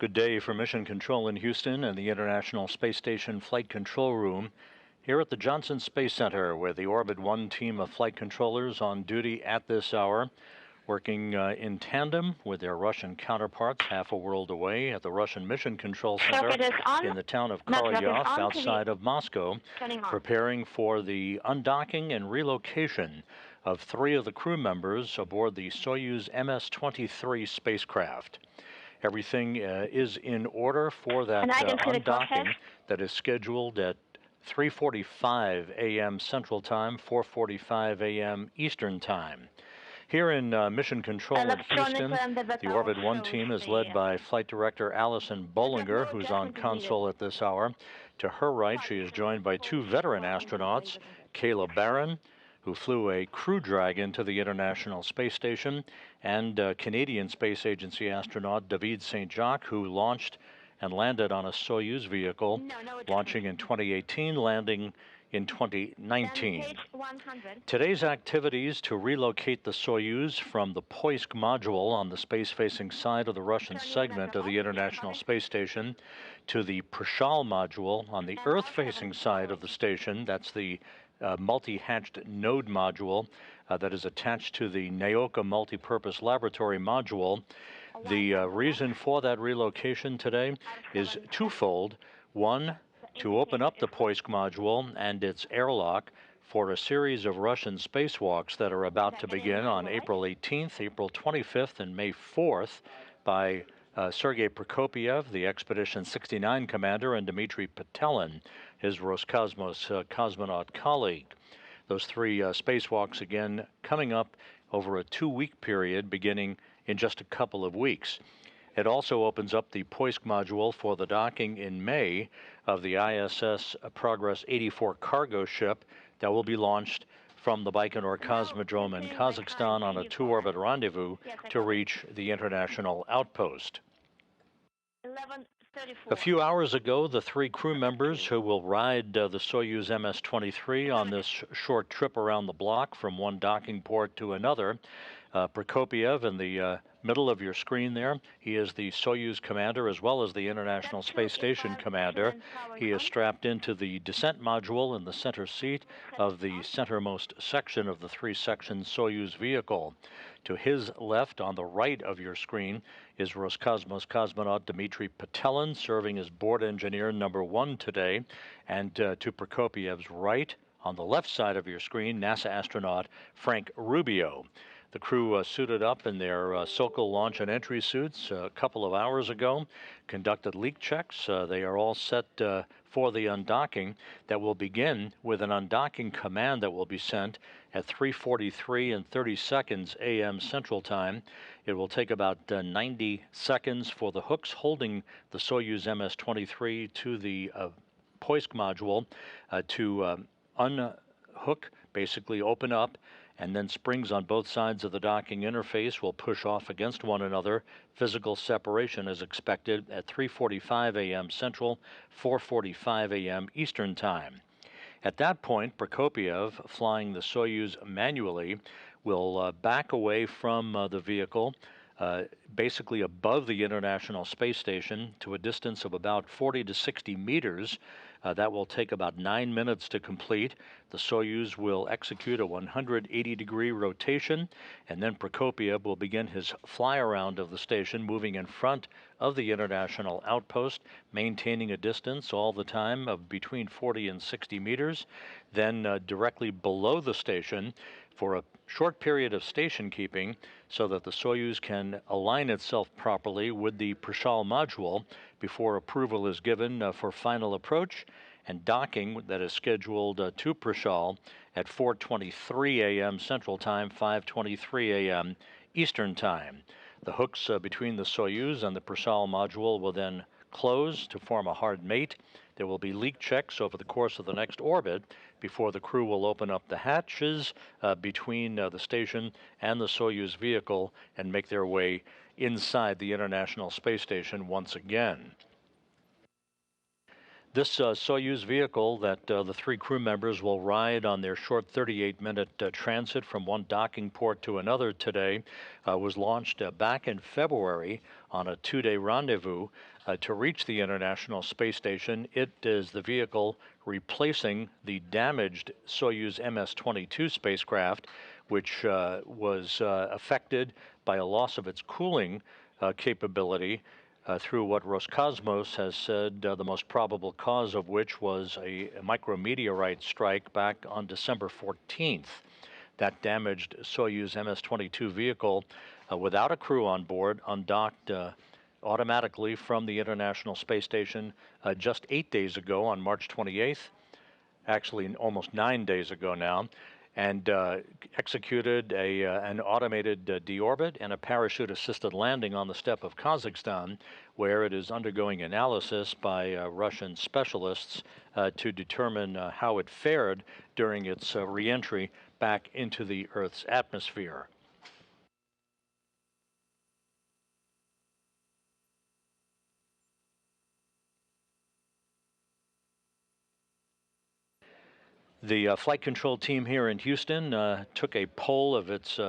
Good day for Mission Control in Houston and the International Space Station Flight Control Room here at the Johnson Space Center, where the Orbit 1 team of flight controllers on duty at this hour, working in tandem with their Russian counterparts half a world away at the Russian Mission Control Center in the town of Korolyov outside of Moscow, preparing for the undocking and relocation of 3 of the crew members aboard the Soyuz MS-23 spacecraft. Everything is in order for that undocking that is scheduled at 3:45 a.m. Central Time, 4:45 a.m. Eastern Time. Here in Mission Control in Houston, the Orbit 1 team is led by Flight Director Allison Bollinger, who's on console at this hour. To her right, she is joined by 2 veteran astronauts, Kayla Barron, who flew a Crew Dragon to the International Space Station, and Canadian Space Agency astronaut David St. Jacques, who launched and landed on a Soyuz vehicle, launching in 2018, landing in 2019. Today's activities to relocate the Soyuz from the Poisk module on the space-facing side of the Russian segment of the International Space Station to the Prichal module on the Earth-facing side of the station, that's the multi-hatched node module that is attached to the Naoka multipurpose laboratory module. The reason for that relocation today is twofold. One, to open up the Poisk module and its airlock for a series of Russian spacewalks that are about to begin on April 18th, April 25th, and May 4th by Sergey Prokopyev, the Expedition 69 commander, and Dimitri Petelin, his Roscosmos cosmonaut colleague. Those 3 spacewalks again coming up over a 2-week period beginning in just a couple of weeks. It also opens up the Poisk module for the docking in May of the ISS Progress 84 cargo ship that will be launched from the Baikonur Cosmodrome in Kazakhstan on a 2-orbit rendezvous to reach the international outpost. A few hours ago, the 3 crew members who will ride the Soyuz MS-23 on this short trip around the block from one docking port to another, Prokopyev in the middle of your screen there, he is the Soyuz commander as well as the International Space Station commander. He is strapped into the descent module in the center seat of the centermost section of the 3-section Soyuz vehicle. To his left, on the right of your screen, is Roscosmos cosmonaut Dimitri Petelin, serving as board engineer number 1 today. And to Prokopiev's right, on the left side of your screen, NASA astronaut Frank Rubio. The crew suited up in their Sokol launch and entry suits a couple of hours ago, conducted leak checks. They are all set for the undocking that will begin with an undocking command that will be sent at 3:43 and 30 seconds a.m. Central Time. It will take about 90 seconds for the hooks holding the Soyuz MS-23 to the Poisk module to unhook, basically open up, and then springs on both sides of the docking interface will push off against one another. Physical separation is expected at 3:45 a.m. Central, 4:45 a.m. Eastern Time. At that point, Prokopyev, flying the Soyuz manually, will back away from the vehicle, basically above the International Space Station to a distance of about 40 to 60 meters. That will take about 9 minutes to complete. The Soyuz will execute a 180-degree rotation, and then Prokopyev will begin his fly-around of the station, moving in front of the international outpost, maintaining a distance all the time of between 40 and 60 meters. Then directly below the station for a short period of station keeping so that the Soyuz can align itself properly with the Prichal module before approval is given for final approach and docking that is scheduled to Prichal at 4:23 a.m. Central Time, 5:23 a.m. Eastern Time. The hooks between the Soyuz and the Prichal module will then close to form a hard mate. There will be leak checks over the course of the next orbit before the crew will open up the hatches between the station and the Soyuz vehicle and make their way inside the International Space Station once again. This Soyuz vehicle that the three crew members will ride on their short 38-minute transit from one docking port to another today was launched back in February on a two-day rendezvous to reach the International Space Station. It is the vehicle replacing the damaged Soyuz MS-22 spacecraft, which was affected by a loss of its cooling capability through what Roscosmos has said the most probable cause of which was a micrometeorite strike back on December 14th. That damaged Soyuz MS-22 vehicle without a crew on board, undocked automatically from the International Space Station just 8 days ago on March 28th, actually almost 9 days ago now, and executed an automated deorbit and a parachute-assisted landing on the steppe of Kazakhstan, where it is undergoing analysis by Russian specialists to determine how it fared during its re-entry back into the Earth's atmosphere. The flight control team here in Houston took a poll of its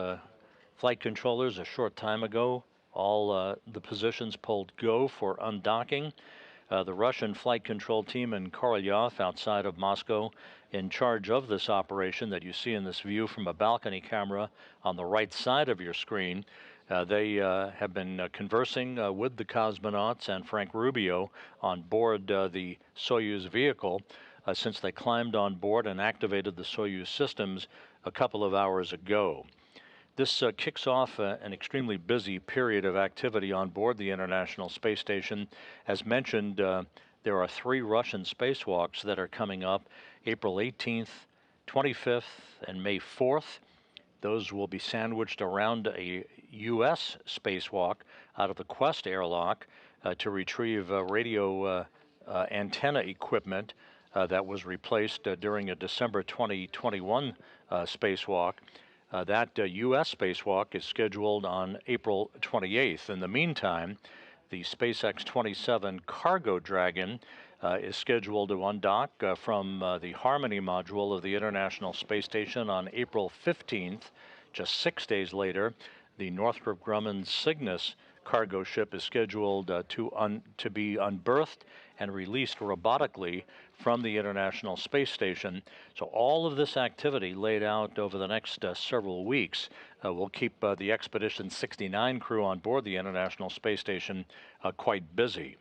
flight controllers a short time ago. All the positions polled go for undocking. The Russian flight control team in Korolyov outside of Moscow, in charge of this operation that you see in this view from a balcony camera on the right side of your screen, they have been conversing with the cosmonauts and Frank Rubio on board the Soyuz vehicle since they climbed on board and activated the Soyuz systems a couple of hours ago. This kicks off an extremely busy period of activity on board the International Space Station. As mentioned, there are 3 Russian spacewalks that are coming up April 18th, 25th, and May 4th. Those will be sandwiched around a U.S. spacewalk out of the Quest airlock to retrieve radio antenna equipment that was replaced during a December 2021 spacewalk. That U.S. spacewalk is scheduled on April 28th. In the meantime, the SpaceX 27 Cargo Dragon is scheduled to undock from the Harmony module of the International Space Station on April 15th. Just 6 days later, the Northrop Grumman Cygnus cargo ship is scheduled to be unberthed and released robotically from the International Space Station. So all of this activity laid out over the next several weeks will keep the Expedition 69 crew on board the International Space Station quite busy.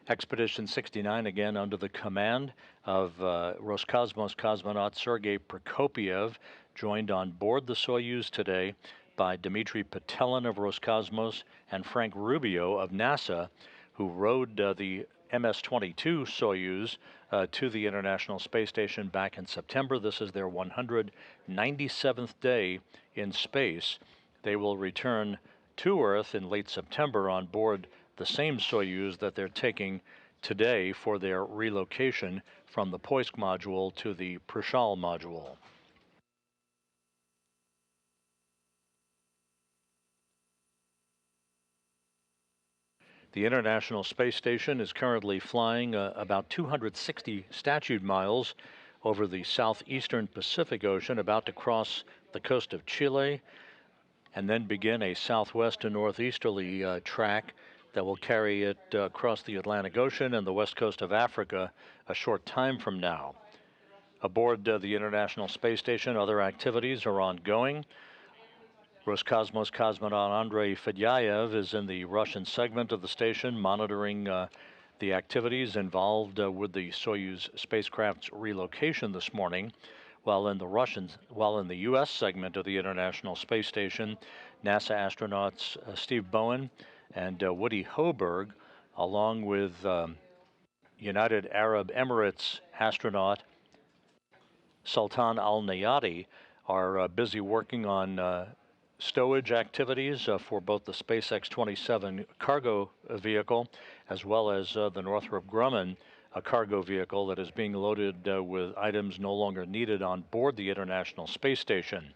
Expedition 69, again under the command of Roscosmos cosmonaut Sergey Prokopyev, joined on board the Soyuz today by Dimitri Petelin of Roscosmos and Frank Rubio of NASA, who rode the MS-22 Soyuz to the International Space Station back in September. This is their 197th day in space. They will return to Earth in late September on board the same Soyuz that they're taking today for their relocation from the Poisk module to the Prichal module. The International Space Station is currently flying about 260 statute miles over the southeastern Pacific Ocean, about to cross the coast of Chile, and then begin a southwest to northeasterly track that will carry it across the Atlantic Ocean and the west coast of Africa a short time from now. Aboard the International Space Station, other activities are ongoing. Roscosmos cosmonaut Andrei Fedyaev is in the Russian segment of the station, monitoring the activities involved with the Soyuz spacecraft's relocation this morning. While in the U.S. segment of the International Space Station, NASA astronauts Steve Bowen and Woody Hoberg, along with United Arab Emirates astronaut Sultan Al Nayati, are busy working on stowage activities for both the SpaceX 27 cargo vehicle as well as the Northrop Grumman cargo vehicle that is being loaded with items no longer needed on board the International Space Station.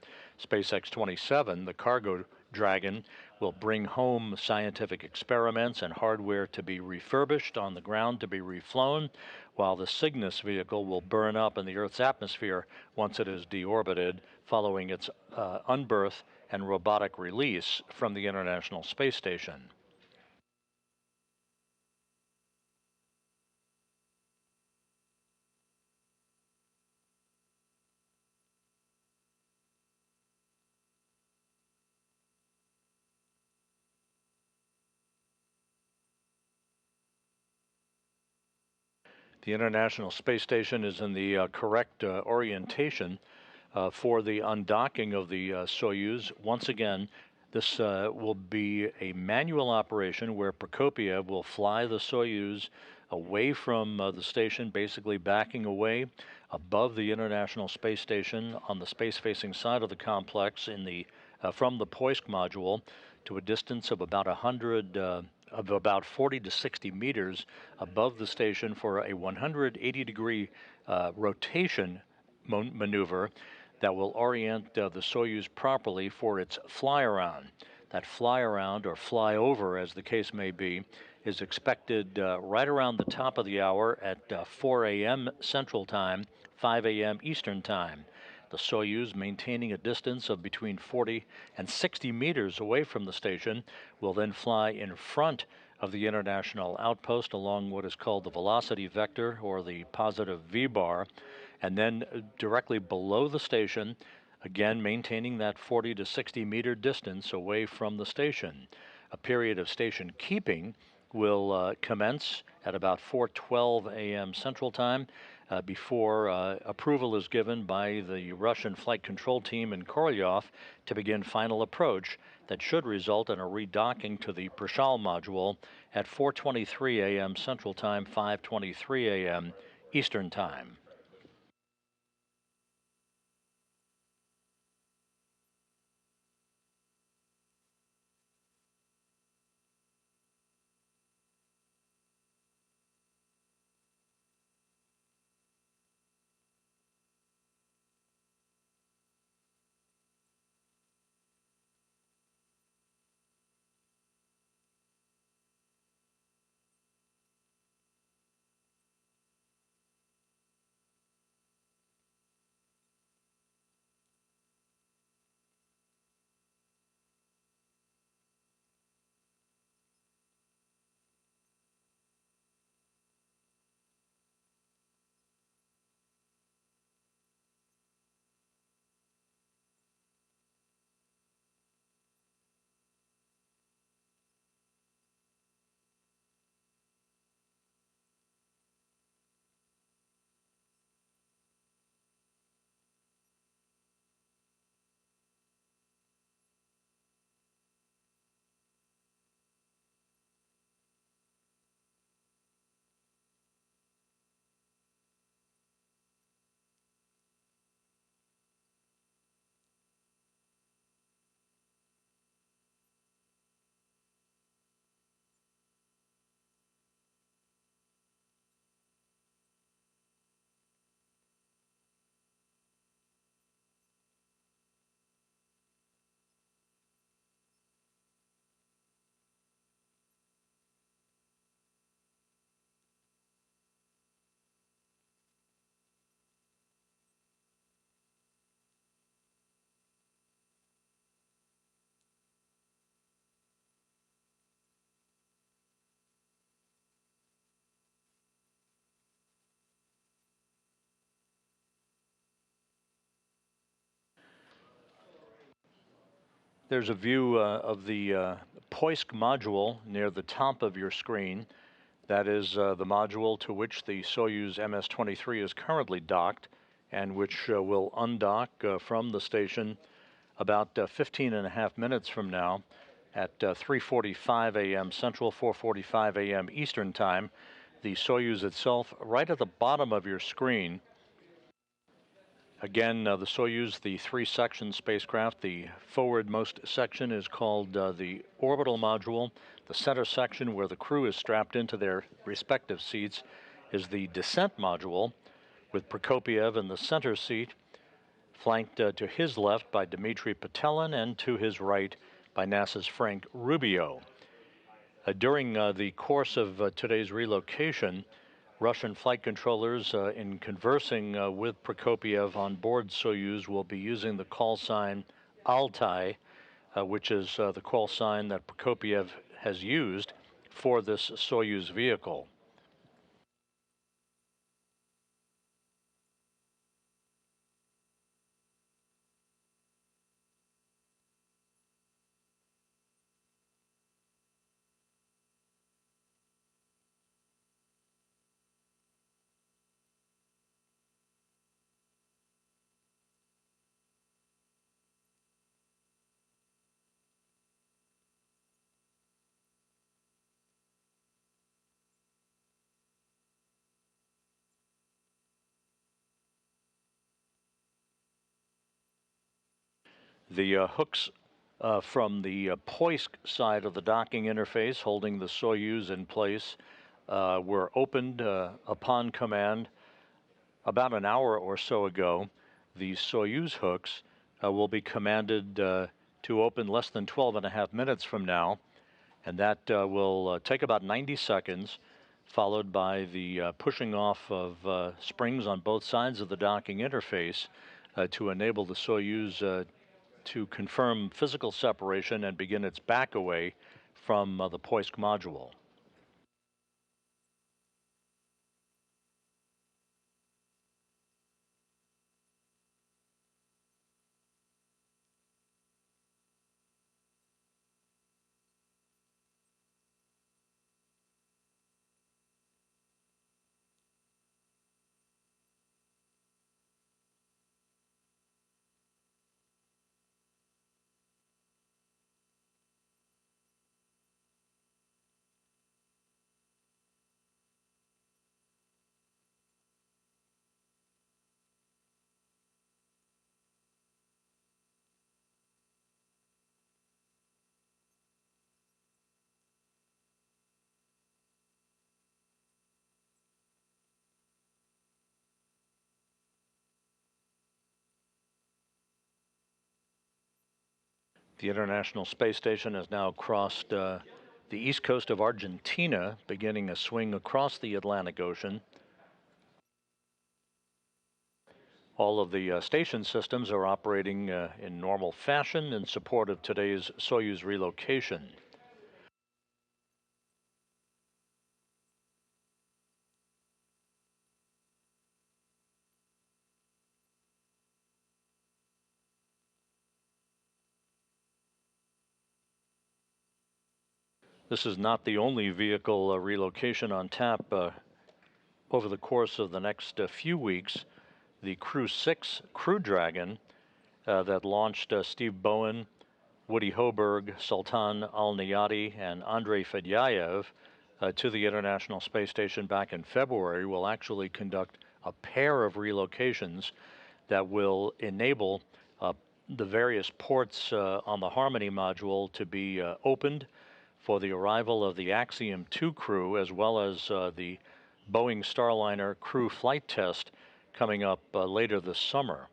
SpaceX 27, the cargo Dragon, will bring home scientific experiments and hardware to be refurbished on the ground to be reflown, while the Cygnus vehicle will burn up in the Earth's atmosphere once it is deorbited, following its unberth and robotic release from the International Space Station. The International Space Station is in the correct orientation for the undocking of the Soyuz. Once again, this will be a manual operation where Prokopyev will fly the Soyuz away from the station, basically backing away above the International Space Station on the space-facing side of the complex from the Poisk module to a distance of about 40 to 60 meters above the station for a 180-degree rotation maneuver that will orient the Soyuz properly for its fly-around. That fly-around, or fly-over as the case may be, is expected right around the top of the hour at 4 a.m. Central Time, 5 a.m. Eastern Time. The Soyuz, maintaining a distance of between 40 and 60 meters away from the station, will then fly in front of the international outpost along what is called the velocity vector, or the positive V-bar, and then directly below the station, again maintaining that 40 to 60 meter distance away from the station. A period of station keeping will commence at about 4:12 a.m. Central Time before approval is given by the Russian flight control team in Korolyov to begin final approach that should result in a redocking to the Prichal module at 4:23 a.m. Central Time, 5:23 a.m. Eastern Time. There's a view of the Poisk module near the top of your screen. That is the module to which the Soyuz MS-23 is currently docked, and which will undock from the station about 15 and a half minutes from now at 3:45 a.m. Central, 4:45 a.m. Eastern Time. The Soyuz itself right at the bottom of your screen. Again, the Soyuz, the three-section spacecraft, the forwardmost section is called the orbital module. The center section, where the crew is strapped into their respective seats, is the descent module, with Prokopyev in the center seat, flanked to his left by Dimitri Petelin and to his right by by NASA's Frank Rubio. During the course of today's relocation, Russian flight controllers, in conversing with Prokopyev on board Soyuz, will be using the call sign Altai, which is the call sign that Prokopyev has used for this Soyuz vehicle. The hooks from the Poisk side of the docking interface holding the Soyuz in place were opened upon command about an hour or so ago. The Soyuz hooks will be commanded to open less than 12.5 minutes from now, and that will take about 90 seconds, followed by the pushing off of springs on both sides of the docking interface to enable the Soyuz to confirm physical separation and begin its back away from the Poisk module. The International Space Station has now crossed the east coast of Argentina, beginning a swing across the Atlantic Ocean. All of the station systems are operating in normal fashion in support of today's Soyuz relocation. This is not the only vehicle relocation on tap over the course of the next few weeks. The Crew 6 Crew Dragon that launched Steve Bowen, Woody Hoberg, Sultan Al-Niyati, and Andrei Fedyaev to the International Space Station back in February will actually conduct a pair of relocations that will enable the various ports on the Harmony module to be opened for the arrival of the Axiom 2 crew, as well as the Boeing Starliner crew flight test coming up later this summer.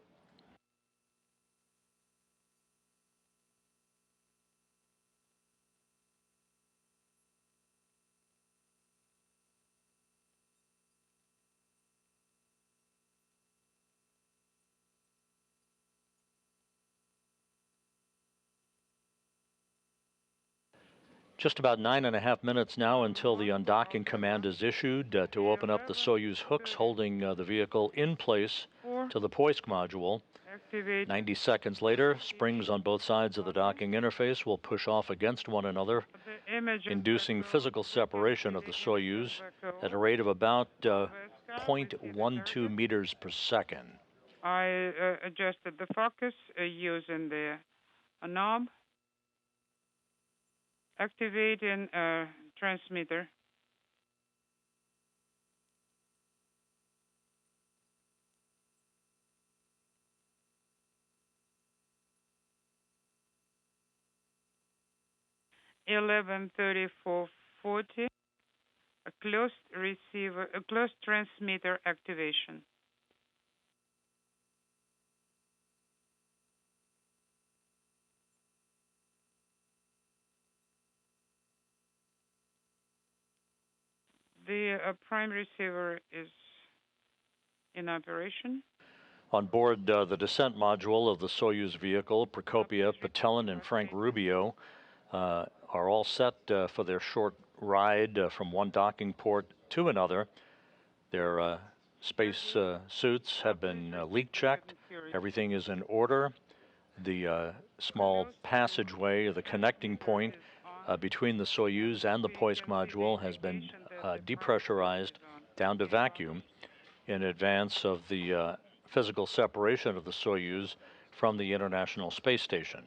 Just about 9.5 minutes now until the undocking command is issued to open up the Soyuz hooks holding the vehicle in place to the Poisk module. 90 seconds later, springs on both sides of the docking interface will push off against one another, inducing physical separation of the Soyuz at a rate of about 0.12 meters per second. I adjusted the focus using the knob. Activating transmitter. (11:34:40). A closed receiver, a closed transmitter activation. The prime receiver is in operation. On board the descent module of the Soyuz vehicle, Prokopyev, Petelin, and Frank Rubio are all set for their short ride from one docking port to another. Their space suits have been leak checked. Everything is in order. The small passageway, the connecting point between the Soyuz and the Poisk module has been depressurized down to vacuum in advance of the physical separation of the Soyuz from the International Space Station.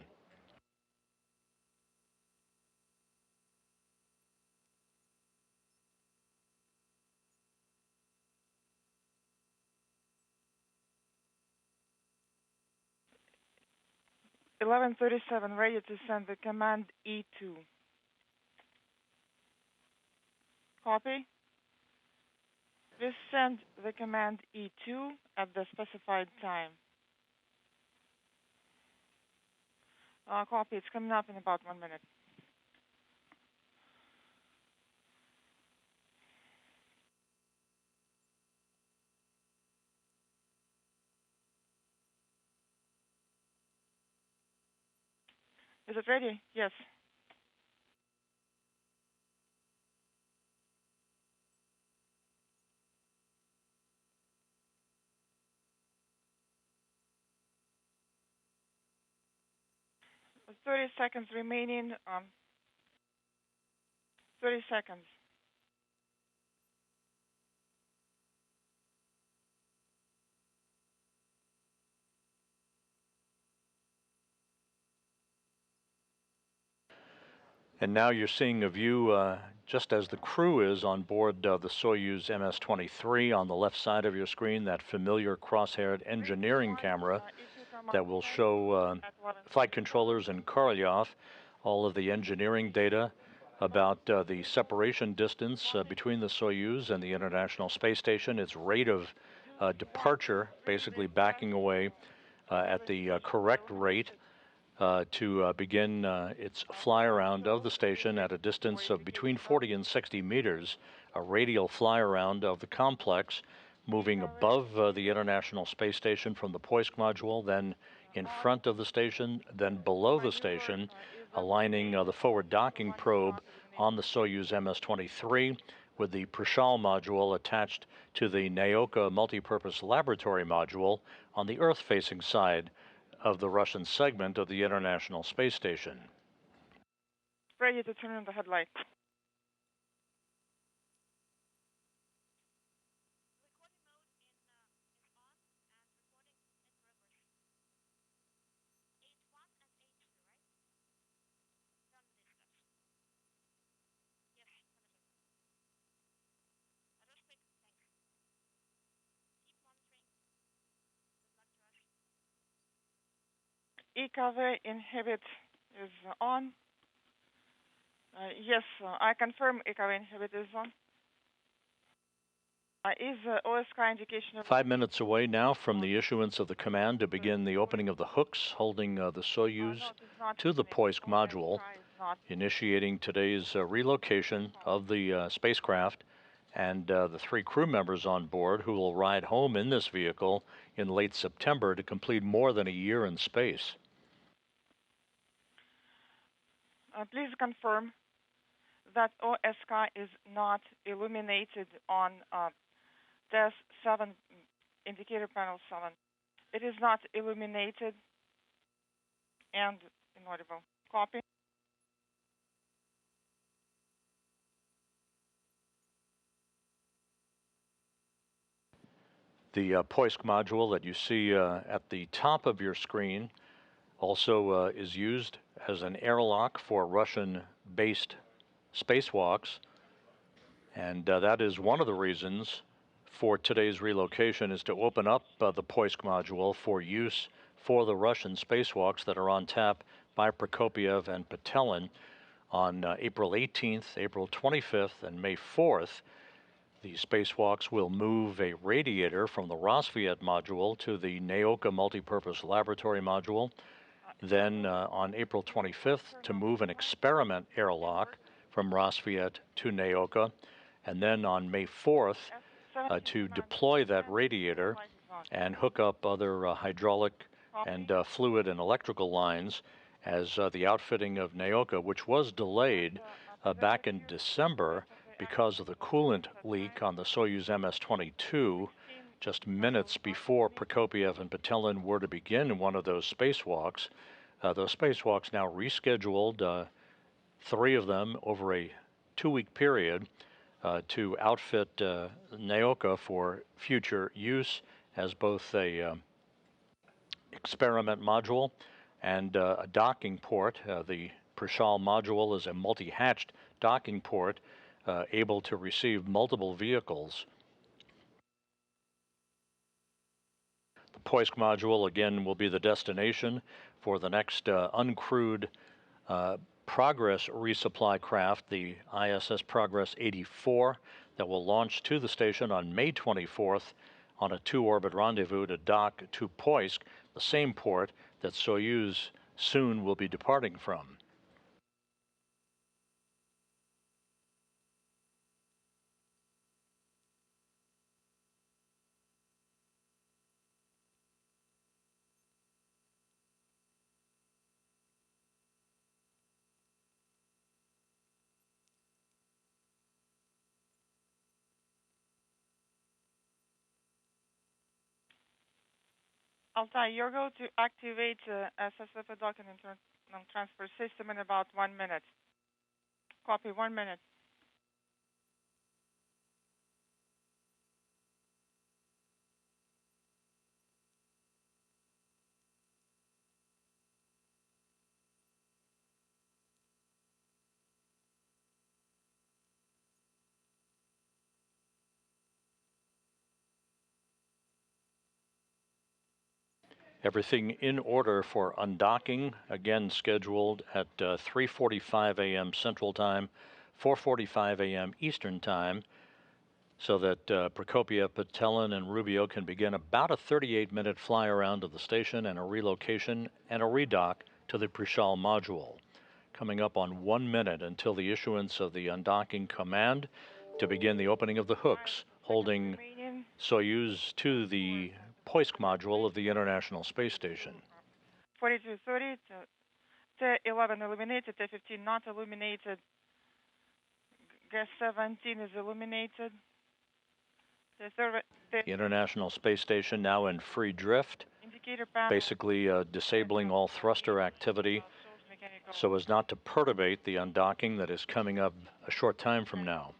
(11:37) ready to send the command E2. Copy. Please send the command E2 at the specified time. Copy. It's coming up in about 1 minute. Is it ready? Yes. With 30 seconds remaining. 30 seconds. And now you're seeing a view just as the crew is on board the Soyuz MS-23 on the left side of your screen, that familiar cross-haired engineering camera that will show flight controllers and Korolev all of the engineering data about the separation distance between the Soyuz and the International Space Station, its rate of departure, basically backing away at the correct rate to begin its fly around of the station at a distance of between 40 and 60 meters, a radial fly around of the complex, moving above the International Space Station from the Poisk module, then in front of the station, then below the station, aligning the forward docking probe on the Soyuz MS-23 with the Prichal module attached to the Naoka multipurpose laboratory module on the Earth-facing side of the Russian segment of the International Space Station. Ready to turn on the headlight. E-cover inhibit is on. Yes, I confirm e-cover inhibit is on. Is OSK indication? 5 minutes away now from the issuance of the command to begin the opening of the hooks holding the Soyuz to the Poisk module, initiating today's relocation of the spacecraft and the 3 crew members on board who will ride home in this vehicle in late September to complete more than a year in space. Please confirm that OSK is not illuminated on test 7, indicator panel 7. It is not illuminated and inaudible. Copy. The Poisk module that you see at the top of your screen also is used as an airlock for Russian-based spacewalks, and that is one of the reasons for today's relocation is to open up the Poisk module for use for the Russian spacewalks that are on tap by Prokopyev and Petelin on April 18th, April 25th, and May 4th. The spacewalks will move a radiator from the Rosviet module to the Naoka multipurpose laboratory module. Then on April 25th to move an experiment airlock from Rosviet to Naoka, and then on May 4th to deploy that radiator and hook up other hydraulic and fluid and electrical lines as the outfitting of Naoka, which was delayed back in December because of the coolant leak on the Soyuz MS-22, just minutes before Prokopyev and Petelin were to begin one of those spacewalks. Those spacewalks now rescheduled, 3 of them over a 2-week period to outfit Naoka for future use as both a experiment module and a docking port. The Prichal module is a multi-hatched docking port able to receive multiple vehicles. The Poisk module, again, will be the destination for the next uncrewed Progress resupply craft, the ISS Progress 84, that will launch to the station on May 24th on a 2-orbit rendezvous to dock to Poisk, the same port that Soyuz soon will be departing from. Altai, you're going to activate SSF docking and transfer system in about 1 minute. Copy, 1 minute. Everything in order for undocking, again scheduled at 3:45 a.m. Central Time, 4:45 a.m. Eastern Time, so that Prokopyev, Petelin, and Rubio can begin about a 38-minute fly around to the station and a relocation and a redock to the Prichal module. Coming up on 1 minute until the issuance of the undocking command to begin the opening of the hooks, holding Soyuz to the Poisk module of the International Space Station. 4230, T11 illuminated, T15 not illuminated, gas 17 is illuminated. The International Space Station now in free drift, basically disabling all thruster activity so as not to perturbate the undocking that is coming up a short time from now.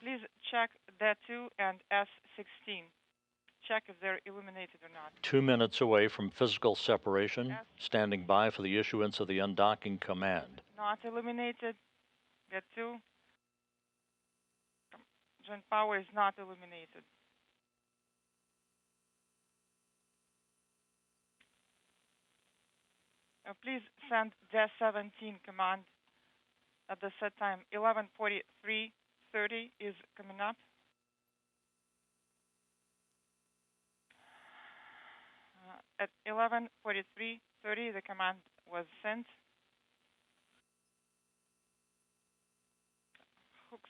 Please check D2 and S16. Check if they're illuminated or not. 2 minutes away from physical separation, standing by for the issuance of the undocking command. Not illuminated. D2. Joint power is not illuminated. Please send D17 command at the set time. 11:43:30 is coming up. At 11:43:30, the command was sent. Hooks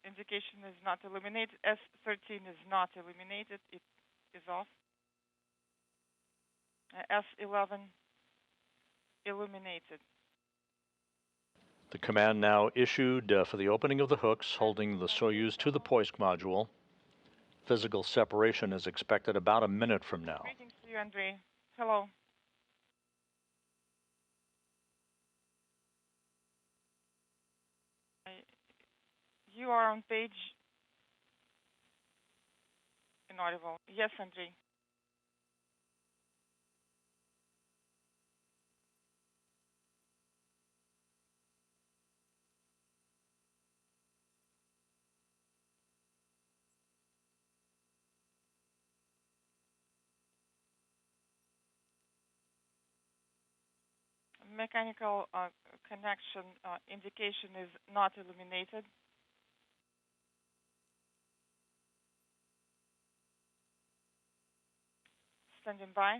indication is not illuminated. S13 is not illuminated. It is off. S11 illuminated. The command now issued for the opening of the hooks, holding the Soyuz to the Poisk module. Physical separation is expected about a minute from now. Greetings to you, Andrei. Hello. You are on page inaudible. Yes, Andrei. Mechanical connection indication is not illuminated. Standing by.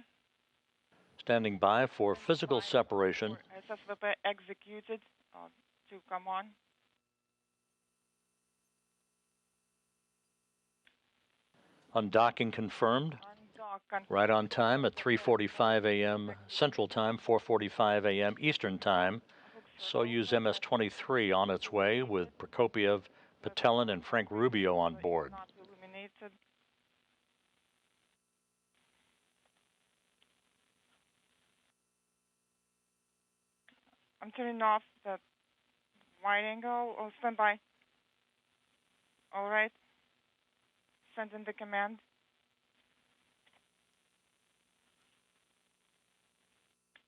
Standing by for physical separation. SSVP executed to come on. Undocking confirmed. Undock confirmed. Right on time at 3:45 a.m. Central Time, 4:45 a.m. Eastern Time. Soyuz MS-23 on its way with Prokopyev, Petelin, and Frank Rubio on board. Not illuminated. I'm turning off the wide angle. Oh, stand by. All right. Send in the command.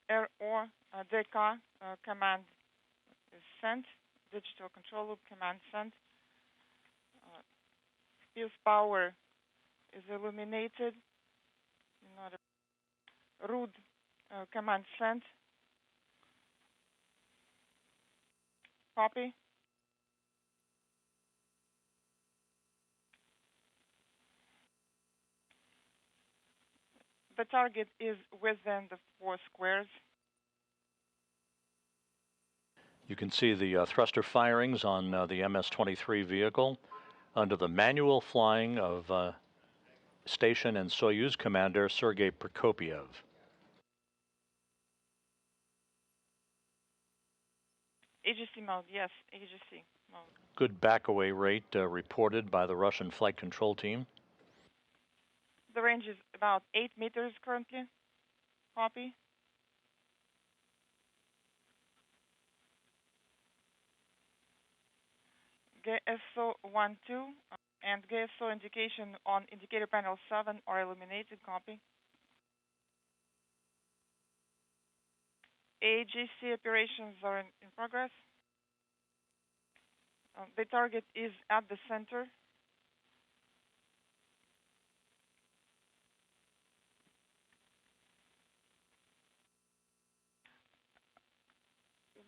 RO DK command is sent. Digital control loop command sent. Fuse power is illuminated. RUD command sent. Copy. The target is within the 4 squares. You can see the thruster firings on the MS-23 vehicle under the manual flying of Station and Soyuz Commander Sergey Prokopyev. AGC mode, yes, AGC mode. Good backaway rate reported by the Russian flight control team. The range is about 8 meters currently. Copy. GSO 1-2 and GSO indication on indicator panel 7 are illuminated. Copy. AGC operations are in progress. The target is at the center.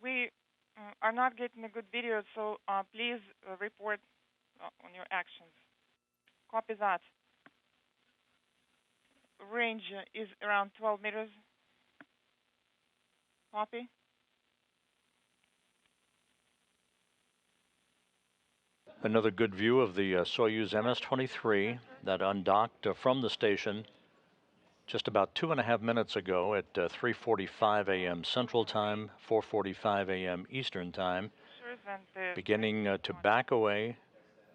We are not getting a good video, so please report on your actions. Copy that. Range is around 12 meters. Copy. Another good view of the Soyuz MS-23 that undocked from the station just about 2.5 minutes ago at 3:45 a.m. Central Time, 4:45 a.m. Eastern Time, beginning to back away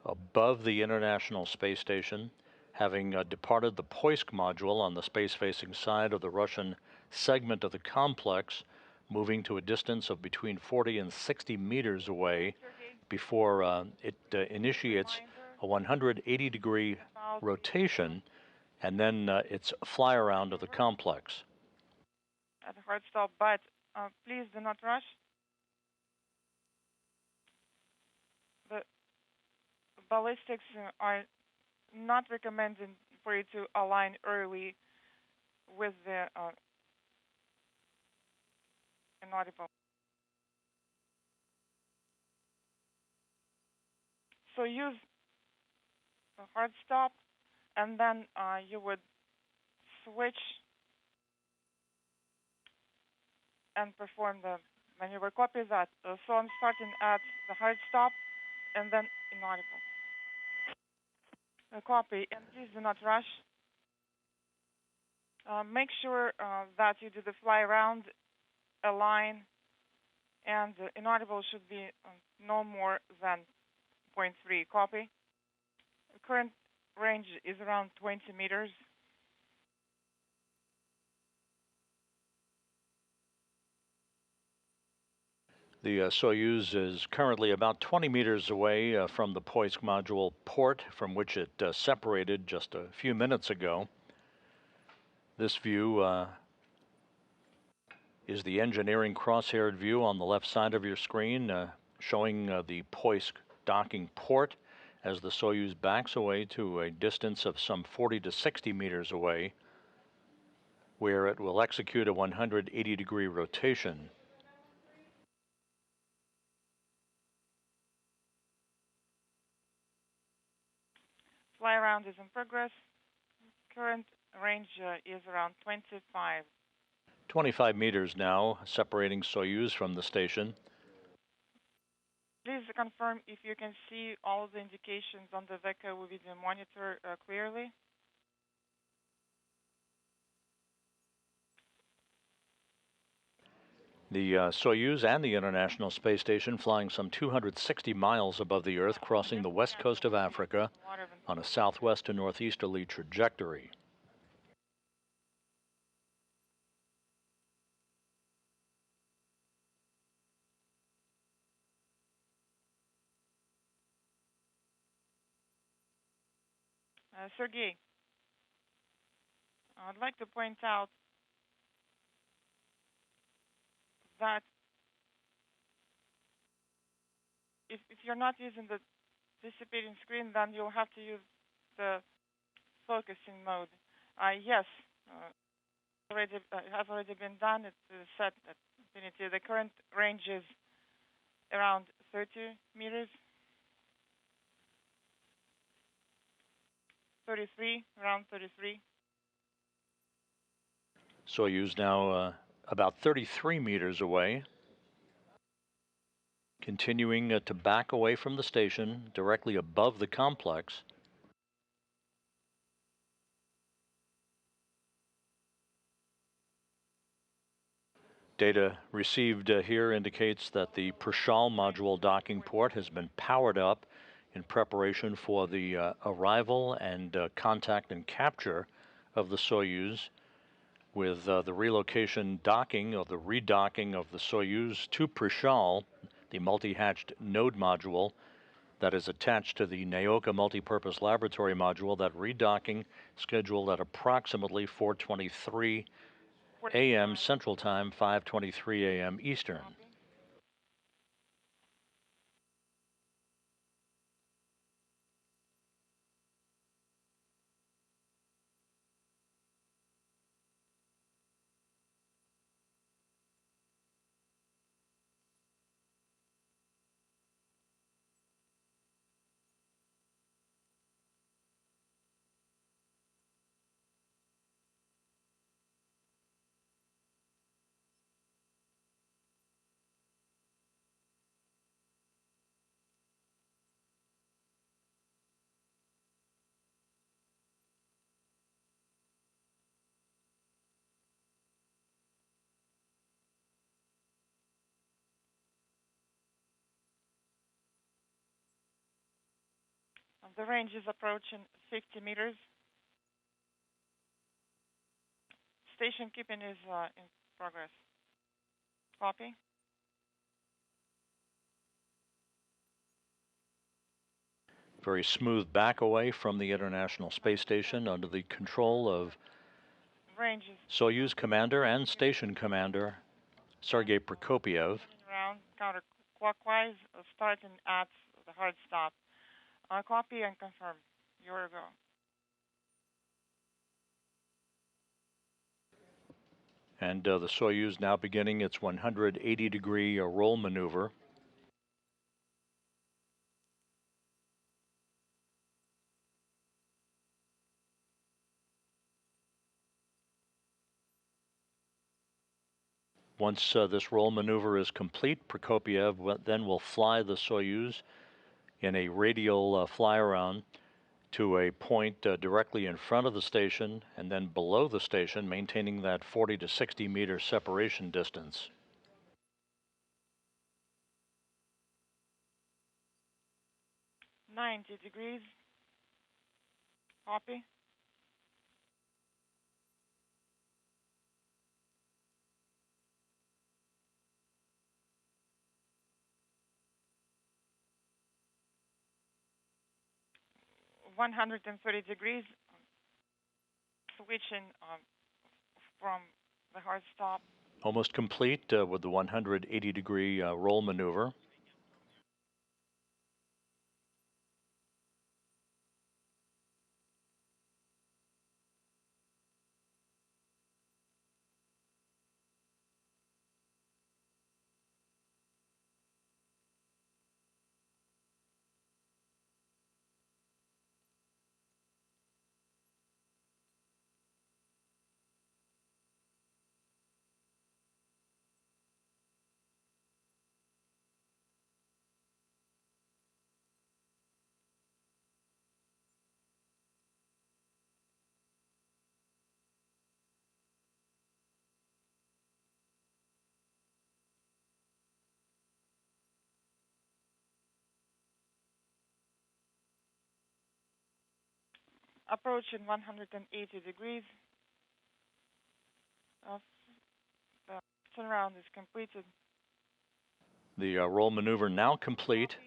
above the International Space Station, having departed the Poisk module on the space-facing side of the Russian segment of the complex, moving to a distance of between 40 and 60 meters away before it initiates a 180-degree rotation and then its fly around of the complex. At a hard stop, but please do not rush. The ballistics are not recommended for you to align early with the inaudible. So use the hard stop, and then you would switch and perform the maneuver. Copy that. So I'm starting at the hard stop, and then inaudible. Copy, and please do not rush. Make sure that you do the fly around, align, and inaudible should be no more than 0.3. Copy. The current range is around 20 meters. The Soyuz is currently about 20 meters away from the Poisk module port from which it separated just a few minutes ago. This view is the engineering cross-haired view on the left side of your screen, showing the Poisk docking port as the Soyuz backs away to a distance of some 40 to 60 meters away, where it will execute a 180-degree rotation. Fly around is in progress. Current range is around 25. 25 meters now, separating Soyuz from the station. Please confirm if you can see all of the indications on the VECA video monitor clearly. The Soyuz and the International Space Station flying some 260 miles above the Earth, crossing the west coast of Africa on a southwest to northeasterly trajectory. Sergey, I'd like to point out that if you're not using the dissipating screen, then you'll have to use the focusing mode. Yes, it has already been done. It's set at infinity. The current range is around 30 meters. 33, around 33. Soyuz now about 33 meters away, continuing to back away from the station directly above the complex. Data received here indicates that the Prichal module docking port has been powered up in preparation for the arrival and contact and capture of the Soyuz, with the relocation docking or the redocking of the Soyuz to Prichal, the multi-hatched node module that is attached to the Naoka multipurpose laboratory module. That redocking scheduled at approximately 4:23 a.m. Central Time, 5:23 a.m. Eastern. The range is approaching 50 meters. Station keeping is in progress. Copy. Very smooth back away from the International Space Station under the control of Soyuz commander and station commander Sergey Prokopyev. Around counterclockwise, starting at the hard stop. Copy and confirm. You're a go. And the Soyuz now beginning its 180-degree roll maneuver. Once this roll maneuver is complete, Prokopyev then will fly the Soyuz in a radial fly-around to a point directly in front of the station and then below the station, maintaining that 40 to 60 meter separation distance. (90°). Copy. (130°). Switching from the hard stop. Almost complete with the 180-degree roll maneuver. approaching 180 degrees. The turnaround is completed. The roll maneuver now complete.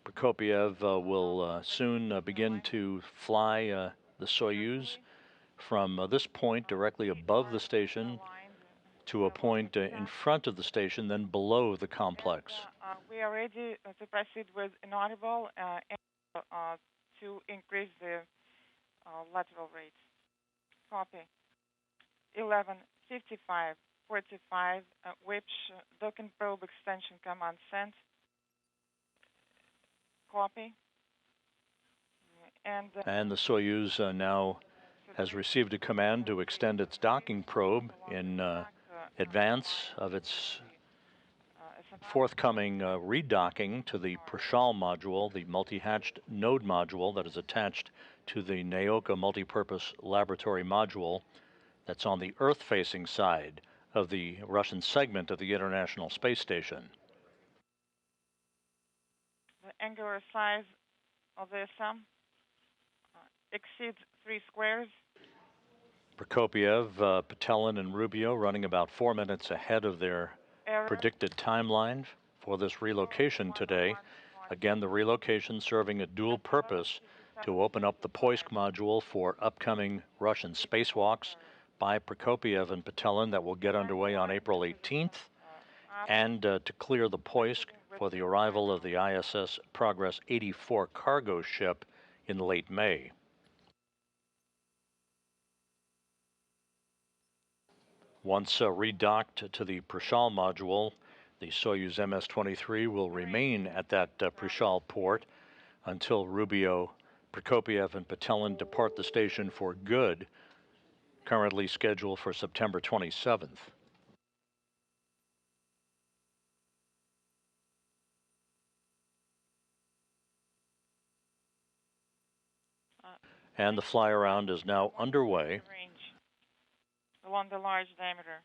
Prokopyev will soon begin to fly the Soyuz from this point directly above the station to a point in front of the station, then below the complex. And, we are ready to proceed with inaudible and to increase the lateral rates. Copy. 11:55:45. Which docking probe extension command sent. Copy. And the Soyuz now has received a command to extend its docking probe in advance of its forthcoming redocking to the Prichal module, the multi-hatched node module that is attached to the Naoka multipurpose laboratory module that's on the Earth-facing side of the Russian segment of the International Space Station. The angular size of the SM exceeds 3 squares. Prokopyev, Petelin, and Rubio running about 4 minutes ahead of their predicted timeline for this relocation today. Again, the relocation serving a dual purpose to open up the Poisk module for upcoming Russian spacewalks by Prokopyev and Petelin that will get underway on April 18th, and to clear the Poisk for the arrival of the ISS Progress 84 cargo ship in late May. Once redocked to the Prichal module, the Soyuz MS-23 will remain at that Prichal port until Rubio, Prokopyev, and Petelin depart the station for good, currently scheduled for September 27th. And the fly-around is now underway. Along the large diameter.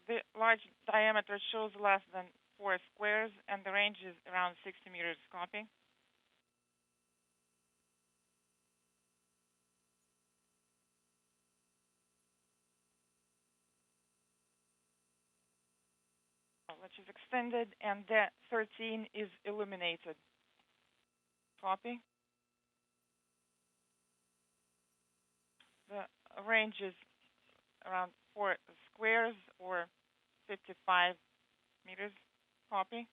The large diameter shows less than 4 squares, and the range is around 60 meters. Copy. Which is extended, and the 13 is illuminated. Copy. The range is around 4 squares or 55 meters. Copy.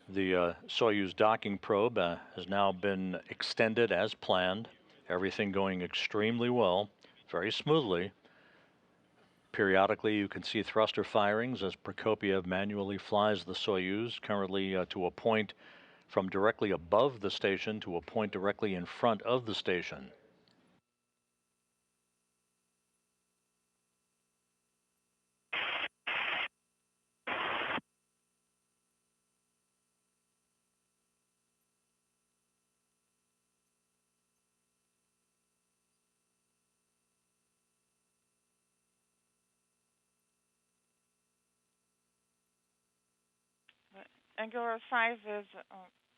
The Soyuz docking probe has now been extended as planned. Everything going extremely well, very smoothly. Periodically, you can see thruster firings as Prokopyev manually flies the Soyuz, currently to a point from directly above the station to a point directly in front of the station. Angular size is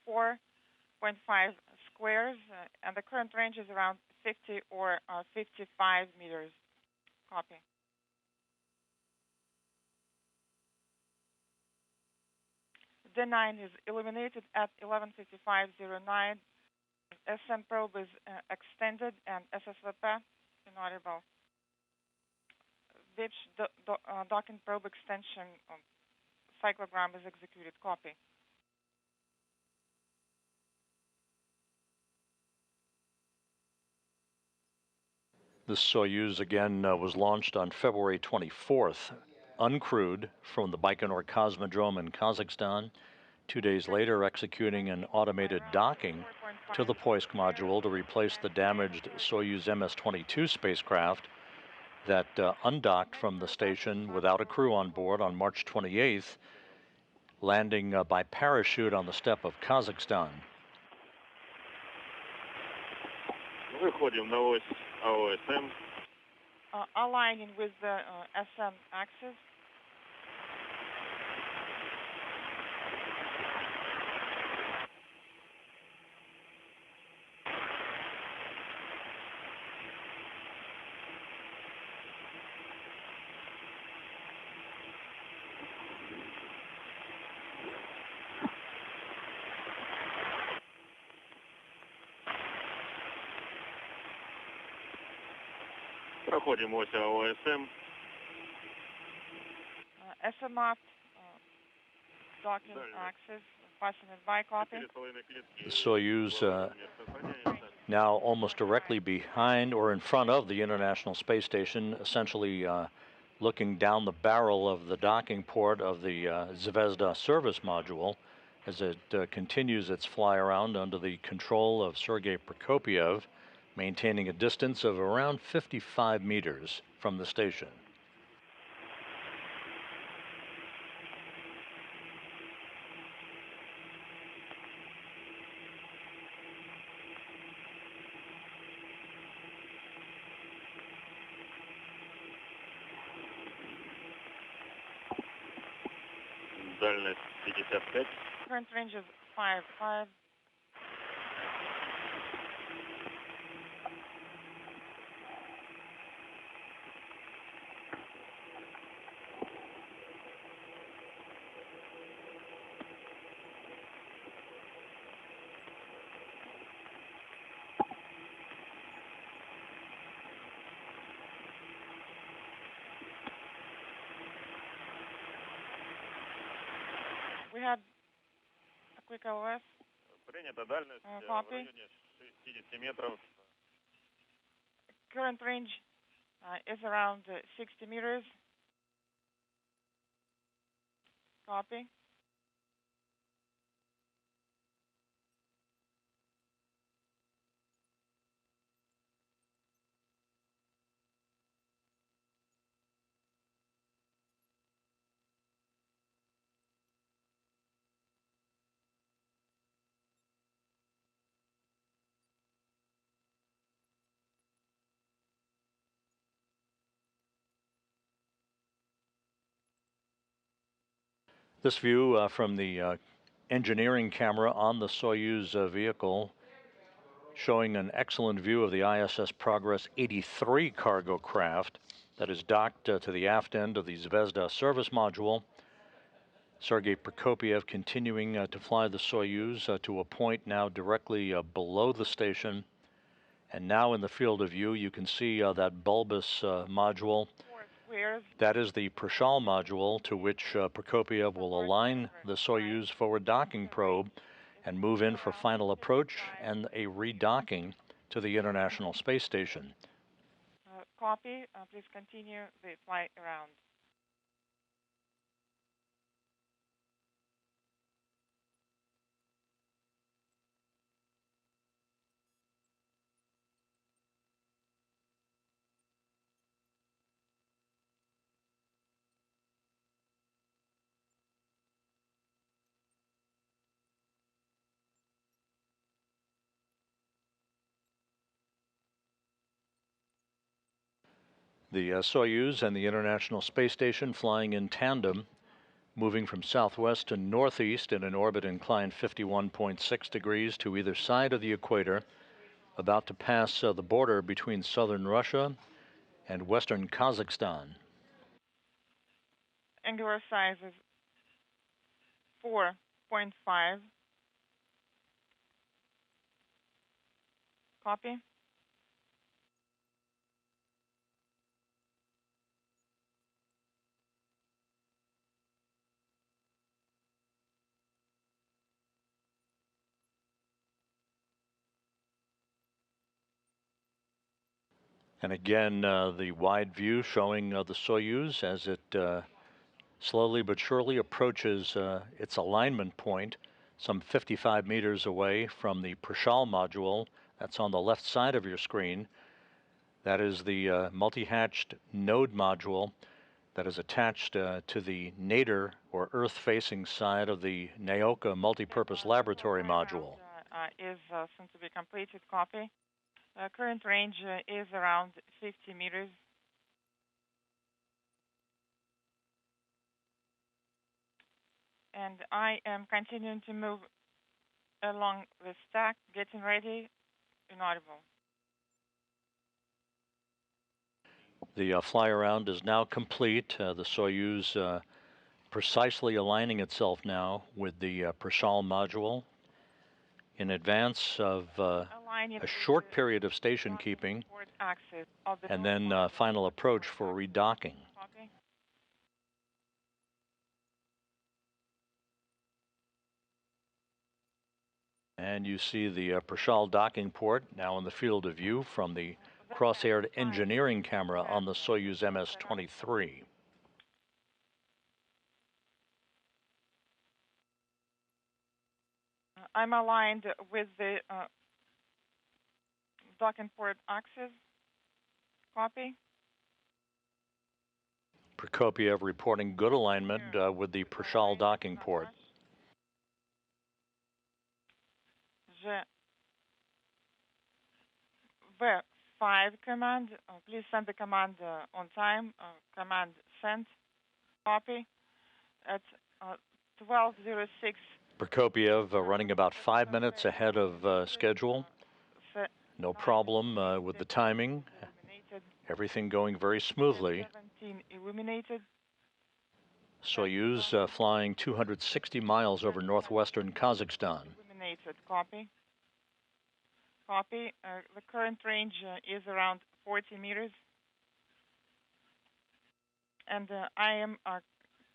4.5 squares, and the current range is around 50 or 55 meters. Copy. D9 is illuminated at 11:55:09. SM probe is extended and SSVP inaudible. Which docking probe extension cyclogram is executed. Copy. The Soyuz again was launched on February 24th, uncrewed from the Baikonur Cosmodrome in Kazakhstan. 2 days later, executing an automated docking to the Poisk module to replace the damaged Soyuz MS-22 spacecraft that undocked from the station without a crew on board on March 28th, landing by parachute on the steppe of Kazakhstan. Выходим на ось АОСМ. Aligning with the SM axis. Проходим ось АОСМ. Astronaut docking axis, passing it by, copy. The Soyuz now almost directly behind or in front of the International Space Station, essentially looking down the barrel of the docking port of the Zvezda service module as it continues its fly around under the control of Sergey Prokopyev, maintaining a distance of around 55 meters from the station. Дальность 55. Current range is 5. We had a quick LOS. Принята дальность в Copy. районе 60 метров. Current range is around 60 meters. Copy. This view from the engineering camera on the Soyuz vehicle showing an excellent view of the ISS Progress 83 cargo craft that is docked to the aft end of the Zvezda service module. Sergey Prokopyev continuing to fly the Soyuz to a point now directly below the station. And now in the field of view, you can see that bulbous module. That is the Prichal module to which Prokopyev will align the Soyuz forward docking probe and move in for final approach and a redocking to the International Space Station. Copy. Please continue the flight around. The Soyuz and the International Space Station flying in tandem, moving from southwest to northeast in an orbit inclined 51.6 degrees to either side of the equator, about to pass the border between southern Russia and western Kazakhstan. Angular size is 4.5. Copy. And again, the wide view showing the Soyuz as it slowly but surely approaches its alignment point, some 55 meters away from the Prichal module. That's on the left side of your screen. That is the multi-hatched node module that is attached to the nadir or Earth-facing side of the Naoka multipurpose laboratory module. Is soon to be completed. Copy. Current range is around 50 meters. And I am continuing to move along the stack, getting ready, inaudible. The fly around is now complete. The Soyuz precisely aligning itself now with the Prichal module in advance of a short period of station keeping, and then final approach for redocking. Copy. And you see the Prichal docking port now in the field of view from the cross-aired engineering camera on the Soyuz MS-23. I'm aligned with the docking port axis. Copy. Prokopyev reporting good alignment with the Prichal docking port. V5 command, please send the command on time. Command sent. Copy. At 12:06. Prokopyev running about 5 minutes ahead of schedule. No problem with the timing. Everything going very smoothly. 17 illuminated. Soyuz flying 260 miles over northwestern Kazakhstan. Illuminated. Copy. Copy. The current range is around 40 meters. And I am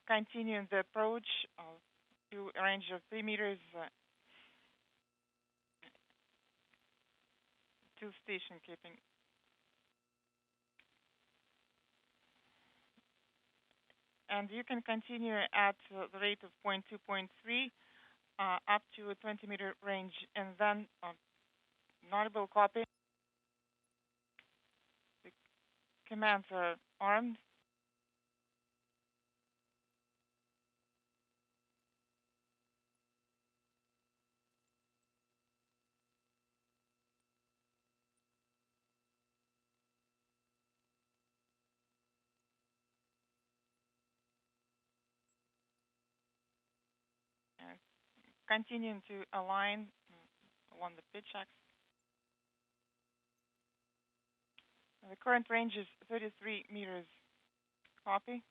continuing the approach to a range of 3 meters to station keeping. And you can continue at the rate of 0.2, 0.3 up to a 20-meter range, and then notable copy. The commands are armed. Continuing to align along the pitch axis. The current range is 33 meters. Copy.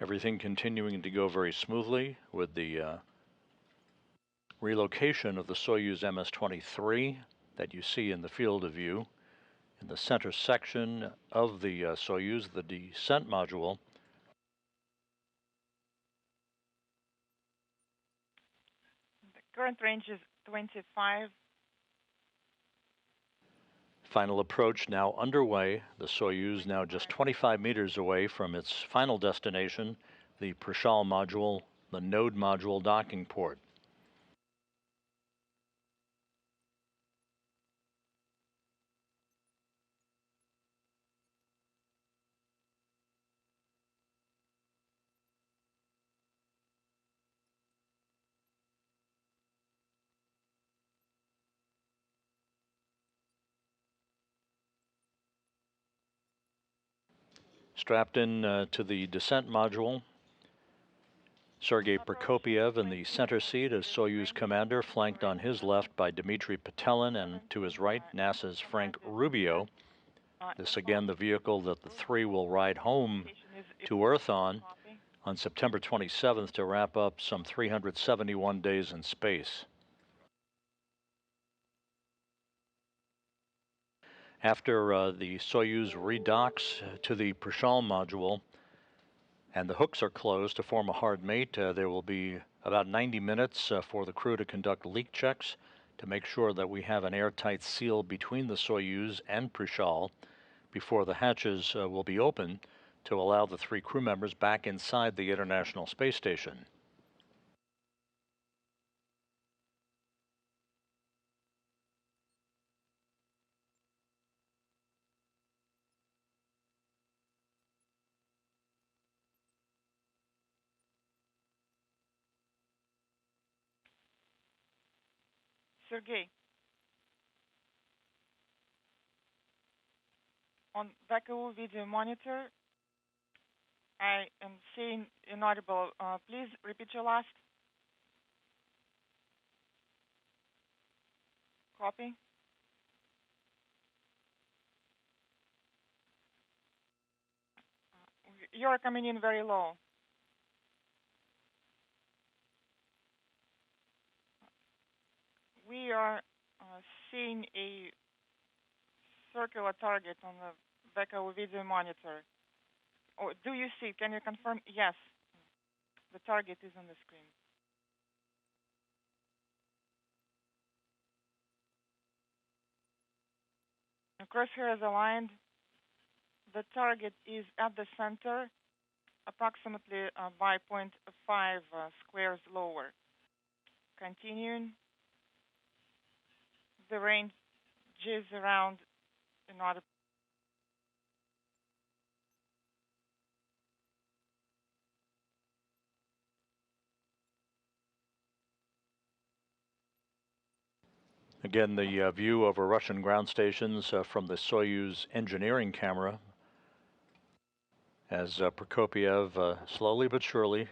Everything continuing to go very smoothly with the relocation of the Soyuz MS-23 that you see in the field of view. In the center section of the Soyuz, the descent module. The current range is 25. Final approach now underway. The Soyuz now just 25 meters away from its final destination, the Prichal module, the node module docking port. Strapped in to the descent module, Sergey Prokopyev in the center seat as Soyuz commander, flanked on his left by Dimitri Petelin, and to his right, NASA's Frank Rubio. This again the vehicle that the three will ride home to Earth on September 27th to wrap up some 371 days in space. After the Soyuz redocks to the Prichal module and the hooks are closed to form a hard mate, there will be about 90 minutes for the crew to conduct leak checks to make sure that we have an airtight seal between the Soyuz and Prichal before the hatches will be open to allow the three crew members back inside the International Space Station. Sergey, on VKU video monitor, I am seeing inaudible. Please repeat your last. Copy. You're coming in very low. We are seeing a circular target on the VKU video monitor. Oh, do you see? Can you confirm? Yes, the target is on the screen. The crosshair is aligned. The target is at the center, approximately by 0.5 squares lower. Continuing. The range is around inaudible. Again, the view over Russian ground stations from the Soyuz engineering camera as Prokopyev slowly but surely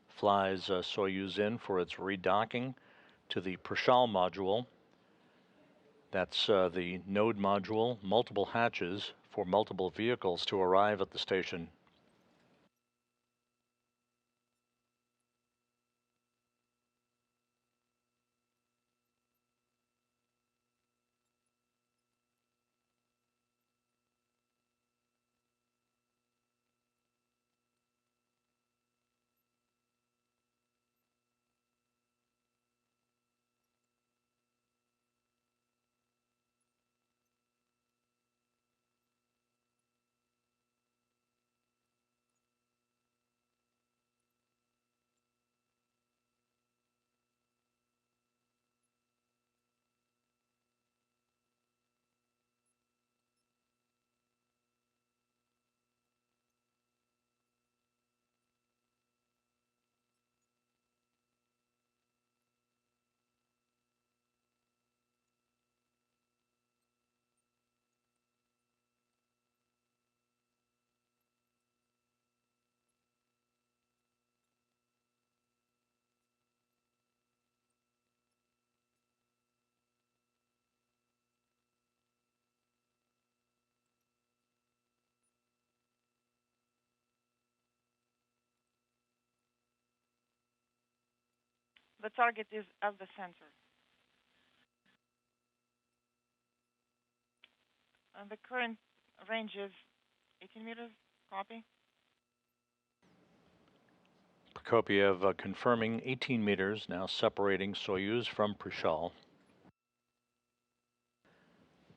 flies Soyuz in for its redocking to the Prichal module. That's the node module, multiple hatches for multiple vehicles to arrive at the station. The target is at the center. And the current range is 18 meters. Copy. Prokopyev confirming 18 meters, now separating Soyuz from Prichal.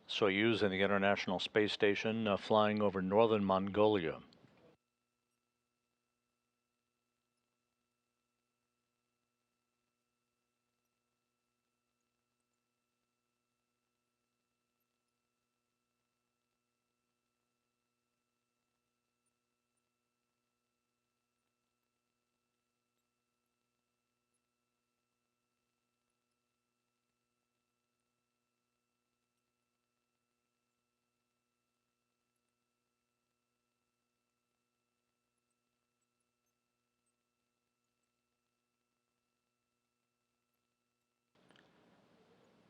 Soyuz and the International Space Station flying over northern Mongolia.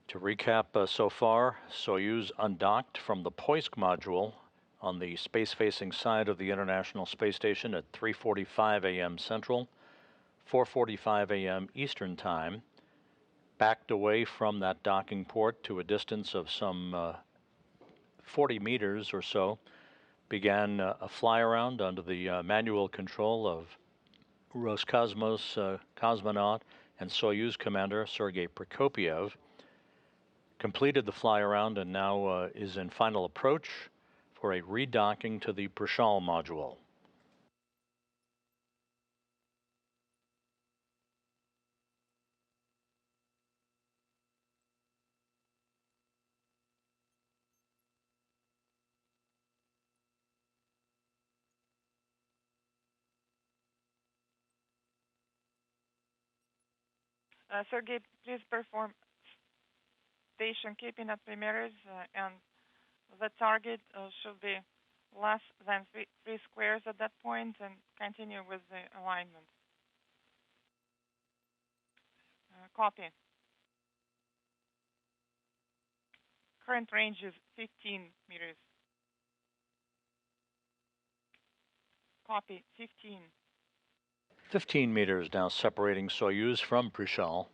To recap so far, Soyuz undocked from the Poisk module on the space-facing side of the International Space Station at 3:45 a.m. Central, 4:45 a.m. Eastern Time, backed away from that docking port to a distance of some 40 meters or so, began a fly-around under the manual control of Roscosmos cosmonaut and Soyuz commander Sergey Prokopyev, completed the fly-around and now is in final approach for a redocking to the Prichal module. Sergey, please perform station keeping at perimeters, and the target should be less than three squares at that point, and continue with the alignment. Copy. Current range is 15 meters. Copy, 15. 15 meters now separating Soyuz from Prichal.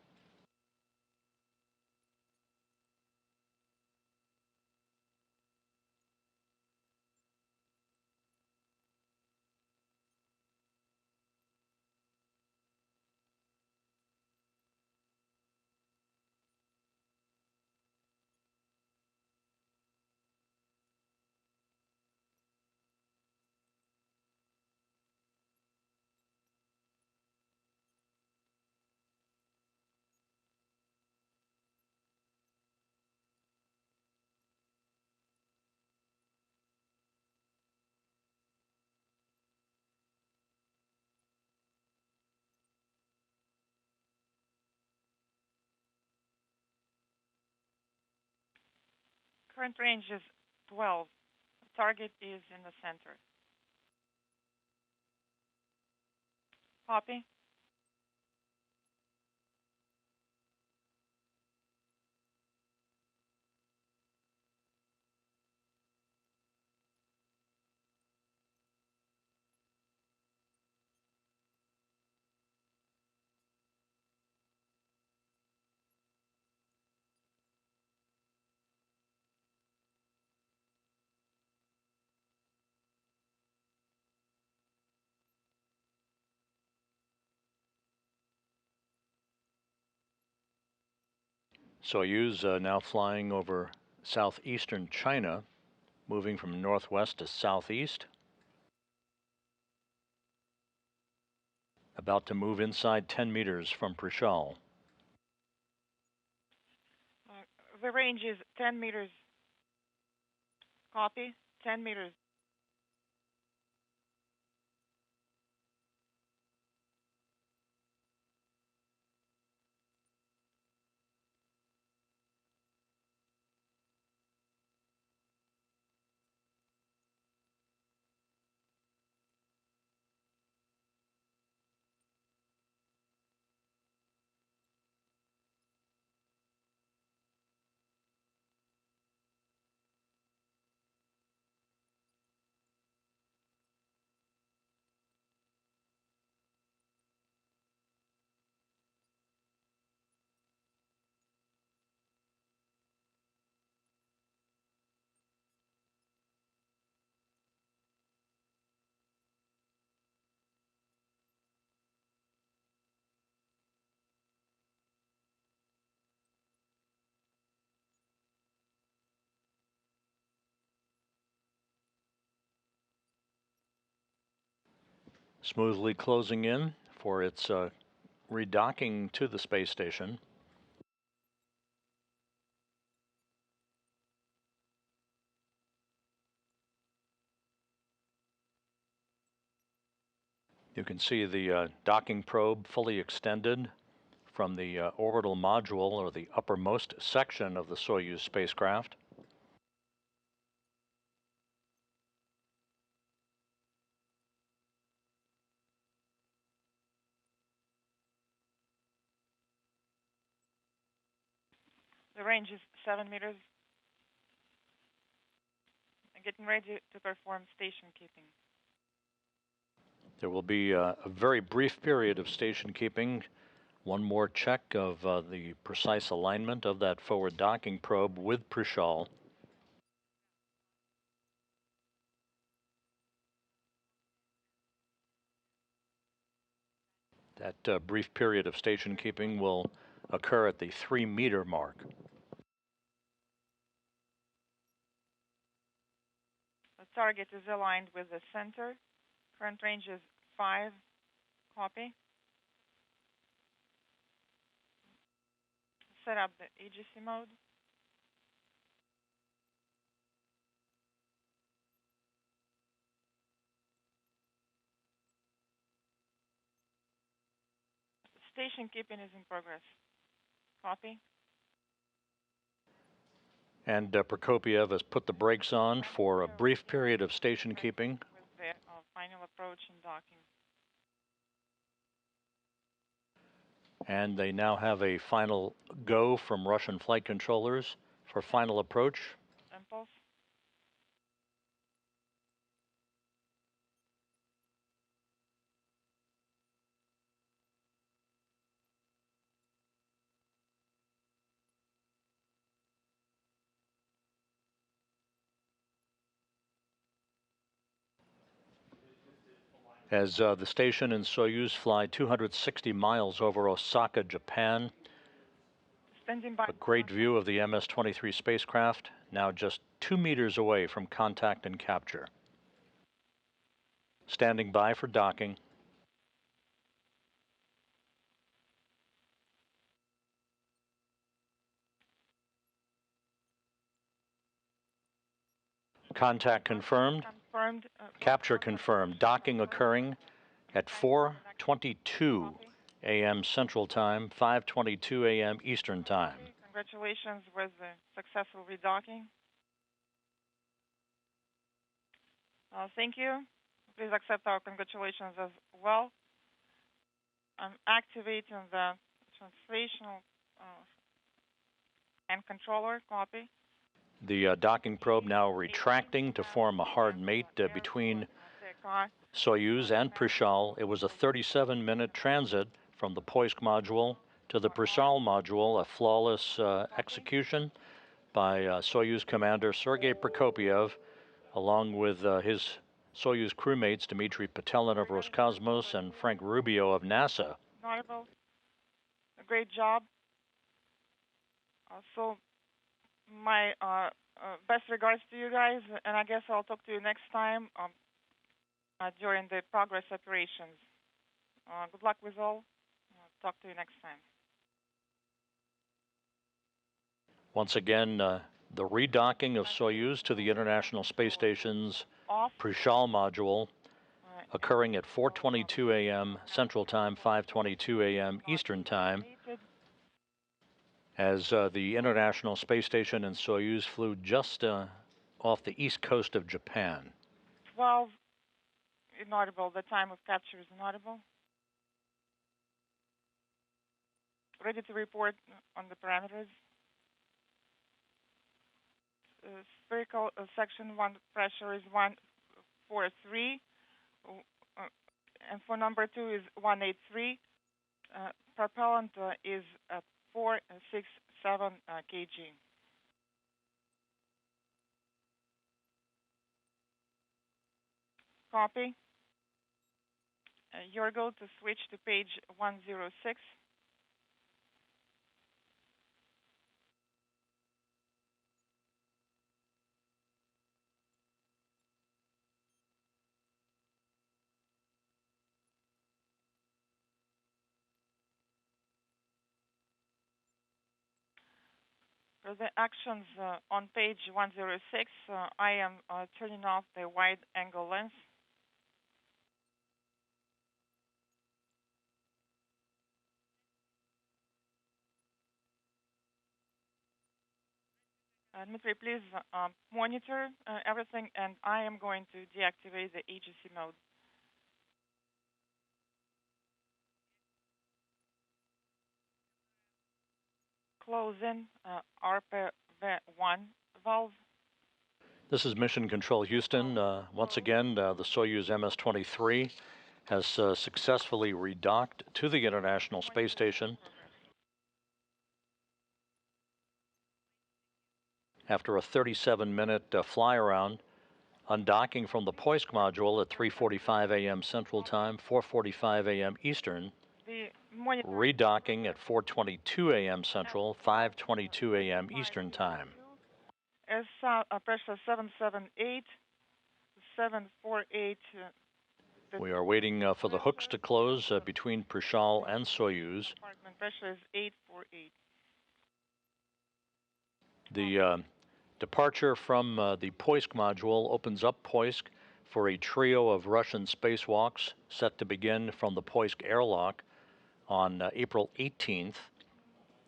Current range is 12. The target is in the center. Copy. Soyuz now flying over southeastern China, moving from northwest to southeast. About to move inside 10 meters from Prichal. The range is 10 meters. Copy, 10 meters. Smoothly closing in for its redocking to the space station. You can see the docking probe fully extended from the orbital module, or the uppermost section of the Soyuz spacecraft. The range is 7 meters. Getting ready to perform station keeping. There will be a very brief period of station keeping. One more check of the precise alignment of that forward docking probe with Prichal. That brief period of station keeping will occur at the 3-meter mark. The target is aligned with the center. Current range is 5. Copy. Set up the AGC mode. Station keeping is in progress. Copy. And Prokopyev has put the brakes on for a brief period of station keeping. With the final approach and docking. And they now have a final go from Russian flight controllers for final approach. Impulse. As the station and Soyuz fly 260 miles over Osaka, Japan. Standing by. A great view of the MS-23 spacecraft, now just 2 meters away from contact and capture. Standing by for docking. Contact confirmed. Confirmed. Capture confirmed. Docking occurring at 4:22 a.m. Central Time, 5:22 a.m. Eastern Time. Congratulations with the successful redocking. Thank you. Please accept our congratulations as well. I'm activating the translational and controller. Copy. The docking probe now retracting to form a hard mate between Soyuz and Prichal. It was a 37-minute transit from the Poisk module to the Prichal module, a flawless execution by Soyuz commander Sergey Prokopyev, along with his Soyuz crewmates Dimitri Petelin of Roscosmos and Frank Rubio of NASA. A great job. So my best regards to you guys, and I guess I'll talk to you next time during the progress operations. Good luck with all. Talk to you next time. Once again, the redocking of Soyuz to the International Space Station's Prichal module occurring at 4:22 a.m. Central Time, 5:22 a.m. Eastern Time, as the International Space Station and Soyuz flew just off the east coast of Japan. 12 inaudible. The time of capture is inaudible. Ready to report on the parameters. Spherical section 1 pressure is 143, and for number 2 is 183. Propellant is at 467 kg. Copy. You're going to switch to page 106. For the actions on page 106, I am turning off the wide angle lens. Dimitri, please monitor everything, and I am going to deactivate the agency mode. Close in RPV1 valve. This is Mission Control Houston. Once again, the Soyuz MS-23 has successfully redocked to the International Space Station after a 37-minute fly around, undocking from the Poisk module at 3:45 a.m. Central Time, 4:45 a.m. Eastern, redocking at 4:22 a.m. Central, 5:22 a.m. Eastern Time. Pressure 778, 748. We are waiting for the hooks to close between Prichal and Soyuz. Pressure is 848. The departure from the Poisk module opens up Poisk for a trio of Russian spacewalks set to begin from the Poisk airlock on April 18th.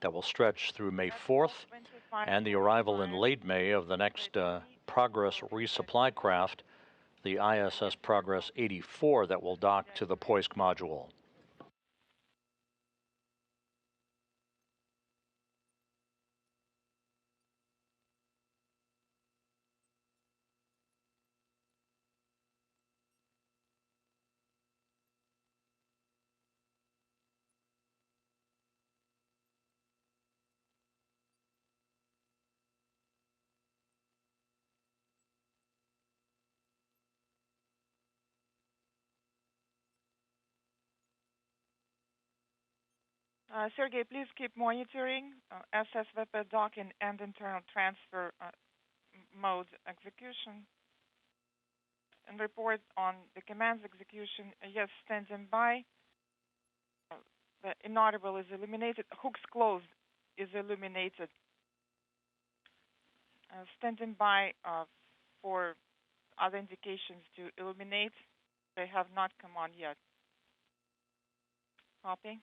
That will stretch through May 4th and the arrival in late May of the next Progress resupply craft, the ISS Progress 84, that will dock to the Poisk module. Sergey, please keep monitoring SSVP docking and internal transfer mode execution, and report on the command's execution. Yes, standing by. The inaudible is illuminated. Hooks closed is illuminated. Standing by for other indications to illuminate. They have not come on yet. Copy.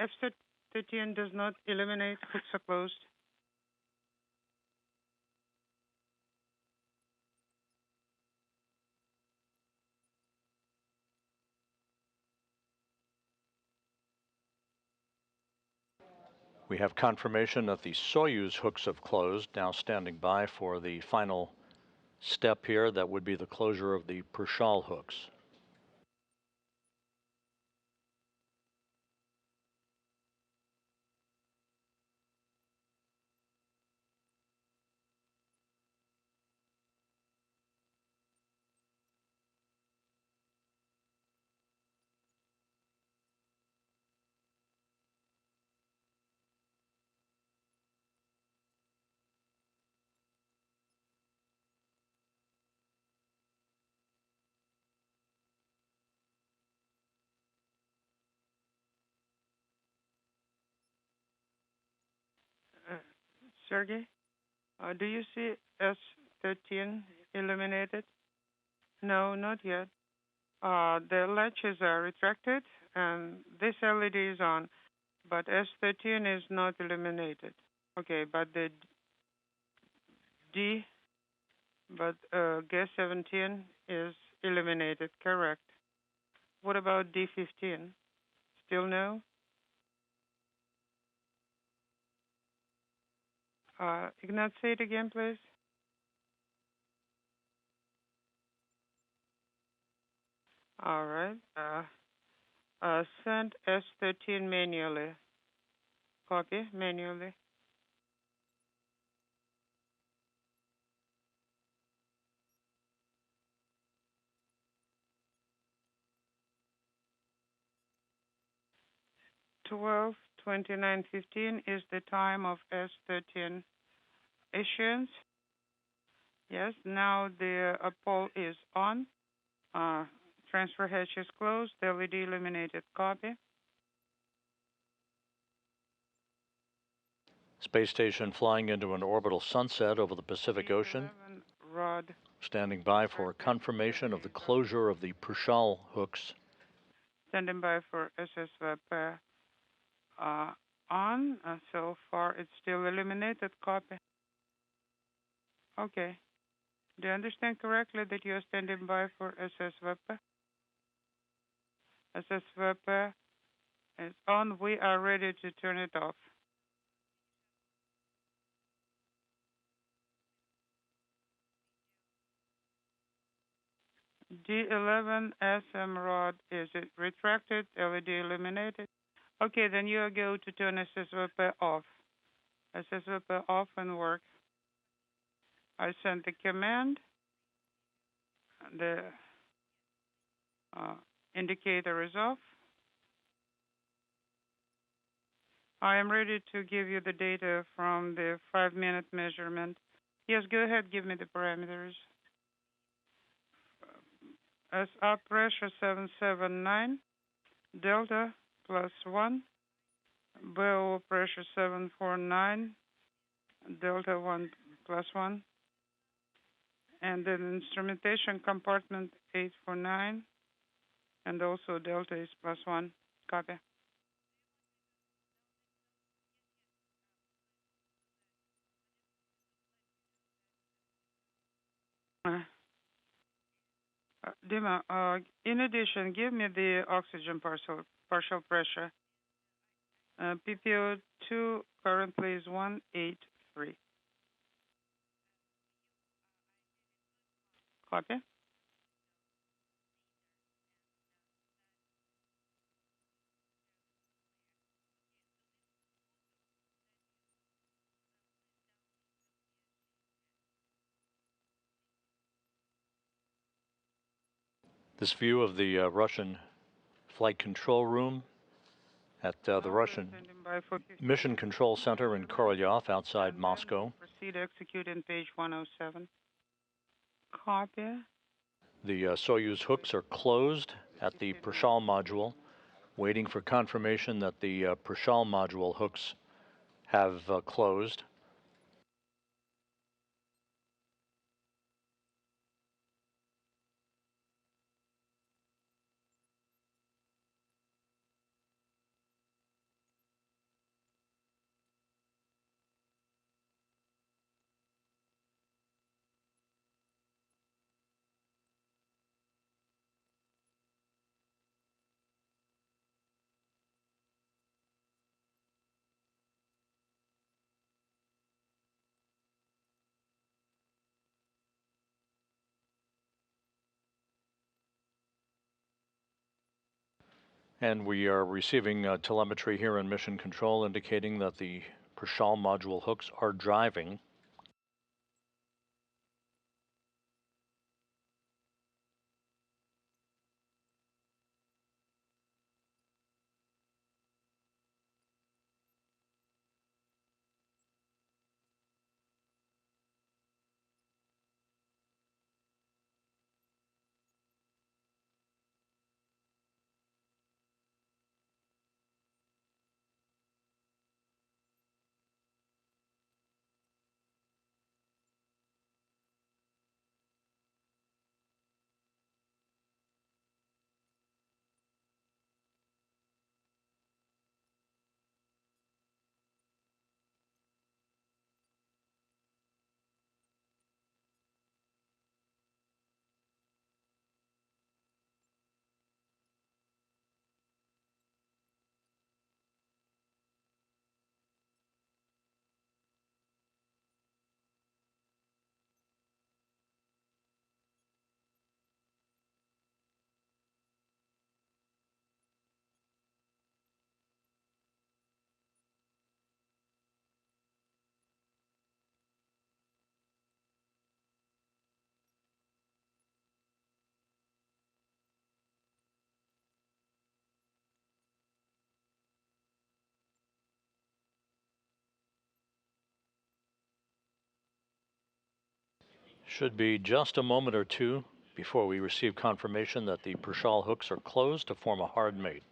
F-13 does not illuminate. Hooks are closed. We have confirmation that the Soyuz hooks have closed, now standing by for the final step here. That would be the closure of the Prichal hooks. Sergey, do you see S-13 illuminated? No, not yet. The latches are retracted, and this LED is on, but S-13 is not illuminated. Okay, but the gas 17 is illuminated, correct. What about D-15? Still no? Ignat, say it again, please. All right. Send S-13 manually. Copy, manually. (12, 29:15) is the time of S-13 issuance. Yes, now the pole is on. Transfer hatch is closed. The LED illuminated. Copy. Space station flying into an orbital sunset over the Pacific Ocean. Rod. Standing by for confirmation of the closure of the Prichal hooks. Standing by for SSVP on. So far, it's still illuminated. Copy. Okay. Do you understand correctly that you are standing by for SSVP? SSVP is on. We are ready to turn it off. D11 SM rod is it retracted, LED illuminated. Okay, then you go to turn SSVP off. SSVP off and work. I sent the command. The indicator is off. I am ready to give you the data from the 5-minute measurement. Yes, go ahead, give me the parameters. SR pressure 779, delta +1, BO pressure 749, Delta 1 +1, and then instrumentation compartment 849, and also Delta is +1. Copy. Dima, in addition, give me the oxygen partial pressure. PPO2 currently is 183. Copy. This view of the Russian flight control room at the Russian Mission Control Center in Korolyov outside Moscow. Proceed execute in page 107. Copy. The Soyuz hooks are closed at the Prichal module, waiting for confirmation that the Prichal module hooks have closed. And we are receiving telemetry here in Mission Control indicating that the Prichal module hooks are driving. Should be just a moment or two before we receive confirmation that the Prichal hooks are closed to form a hard mate.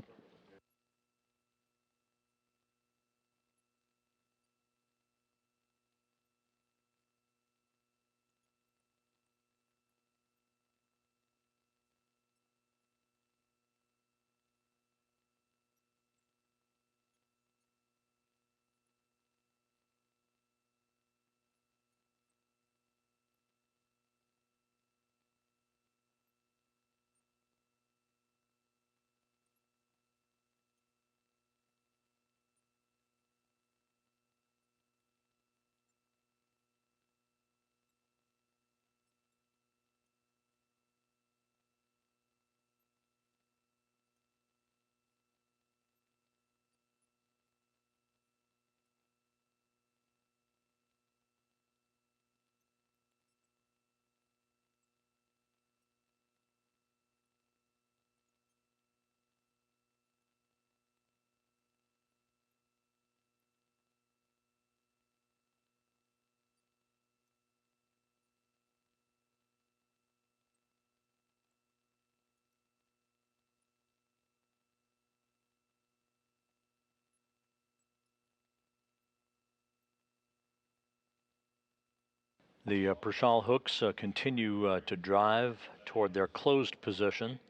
The Prichal hooks continue to drive toward their closed position.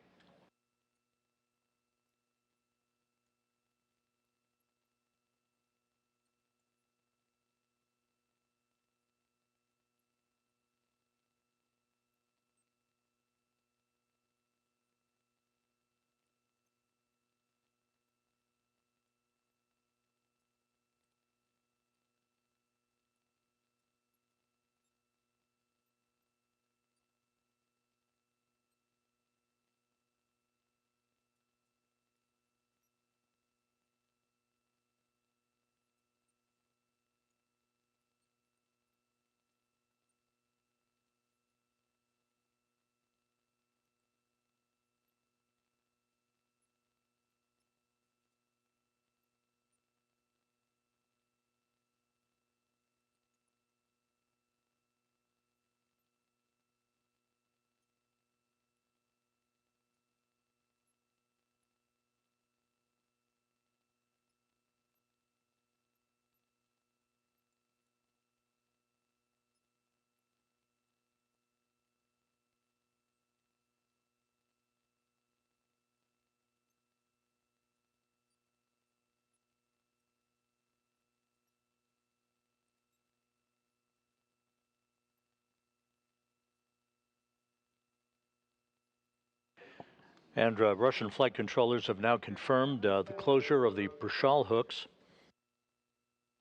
And Russian flight controllers have now confirmed the closure of the Prichal hooks.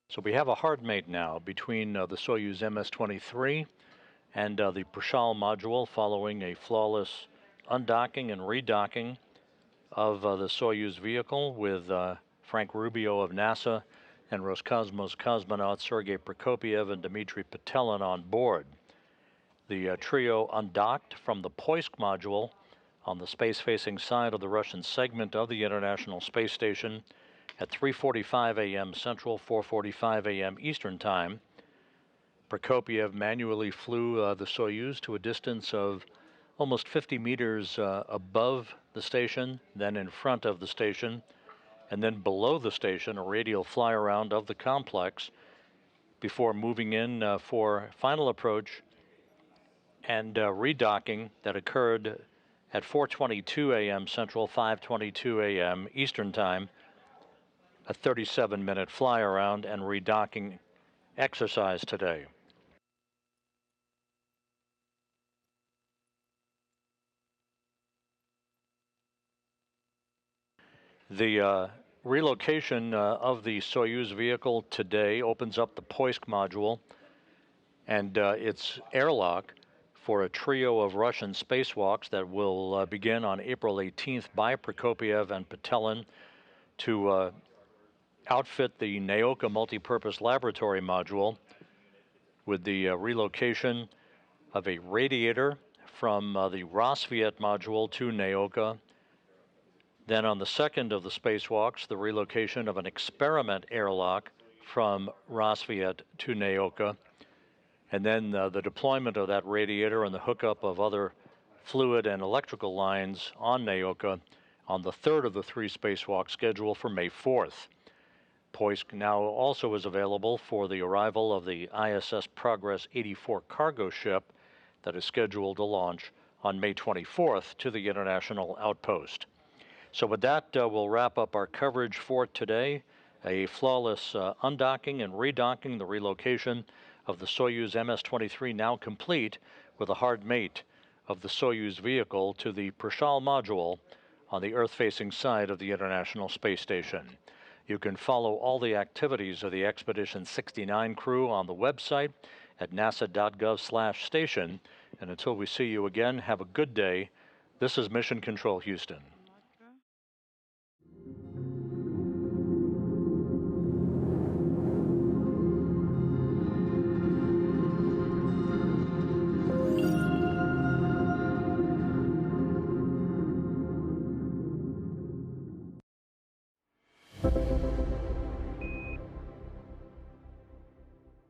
So we have a hard mate now between the Soyuz MS-23 and the Prichal module following a flawless undocking and redocking of the Soyuz vehicle with Frank Rubio of NASA and Roscosmos cosmonauts Sergey Prokopyev and Dimitri Petelin on board. The trio undocked from the Poisk module on the space-facing side of the Russian segment of the International Space Station at 3:45 a.m. Central, 4:45 a.m. Eastern Time. Prokopyev manually flew the Soyuz to a distance of almost 50 meters above the station, then in front of the station, and then below the station, a radial fly-around of the complex before moving in for final approach and redocking that occurred at 4:22 a.m. Central, 5:22 a.m. Eastern Time, a 37-minute fly-around and redocking exercise today. The relocation of the Soyuz vehicle today opens up the Poisk module and its airlock for a trio of Russian spacewalks that will begin on April 18th by Prokopyev and Petelin to outfit the Naoka multipurpose laboratory module with the relocation of a radiator from the Rosviet module to Naoka. Then on the second of the spacewalks, the relocation of an experiment airlock from Rosviet to Naoka, and then the deployment of that radiator and the hookup of other fluid and electrical lines on Naoka on the third of the three spacewalks scheduled for May 4th. Poisk now also is available for the arrival of the ISS Progress 84 cargo ship that is scheduled to launch on May 24th to the International Outpost. So with that, we'll wrap up our coverage for today. A flawless undocking and redocking, the relocation of the Soyuz MS-23 now complete with a hard mate of the Soyuz vehicle to the Prichal module on the Earth-facing side of the International Space Station. You can follow all the activities of the Expedition 69 crew on the website at nasa.gov/station. And until we see you again, have a good day. This is Mission Control Houston.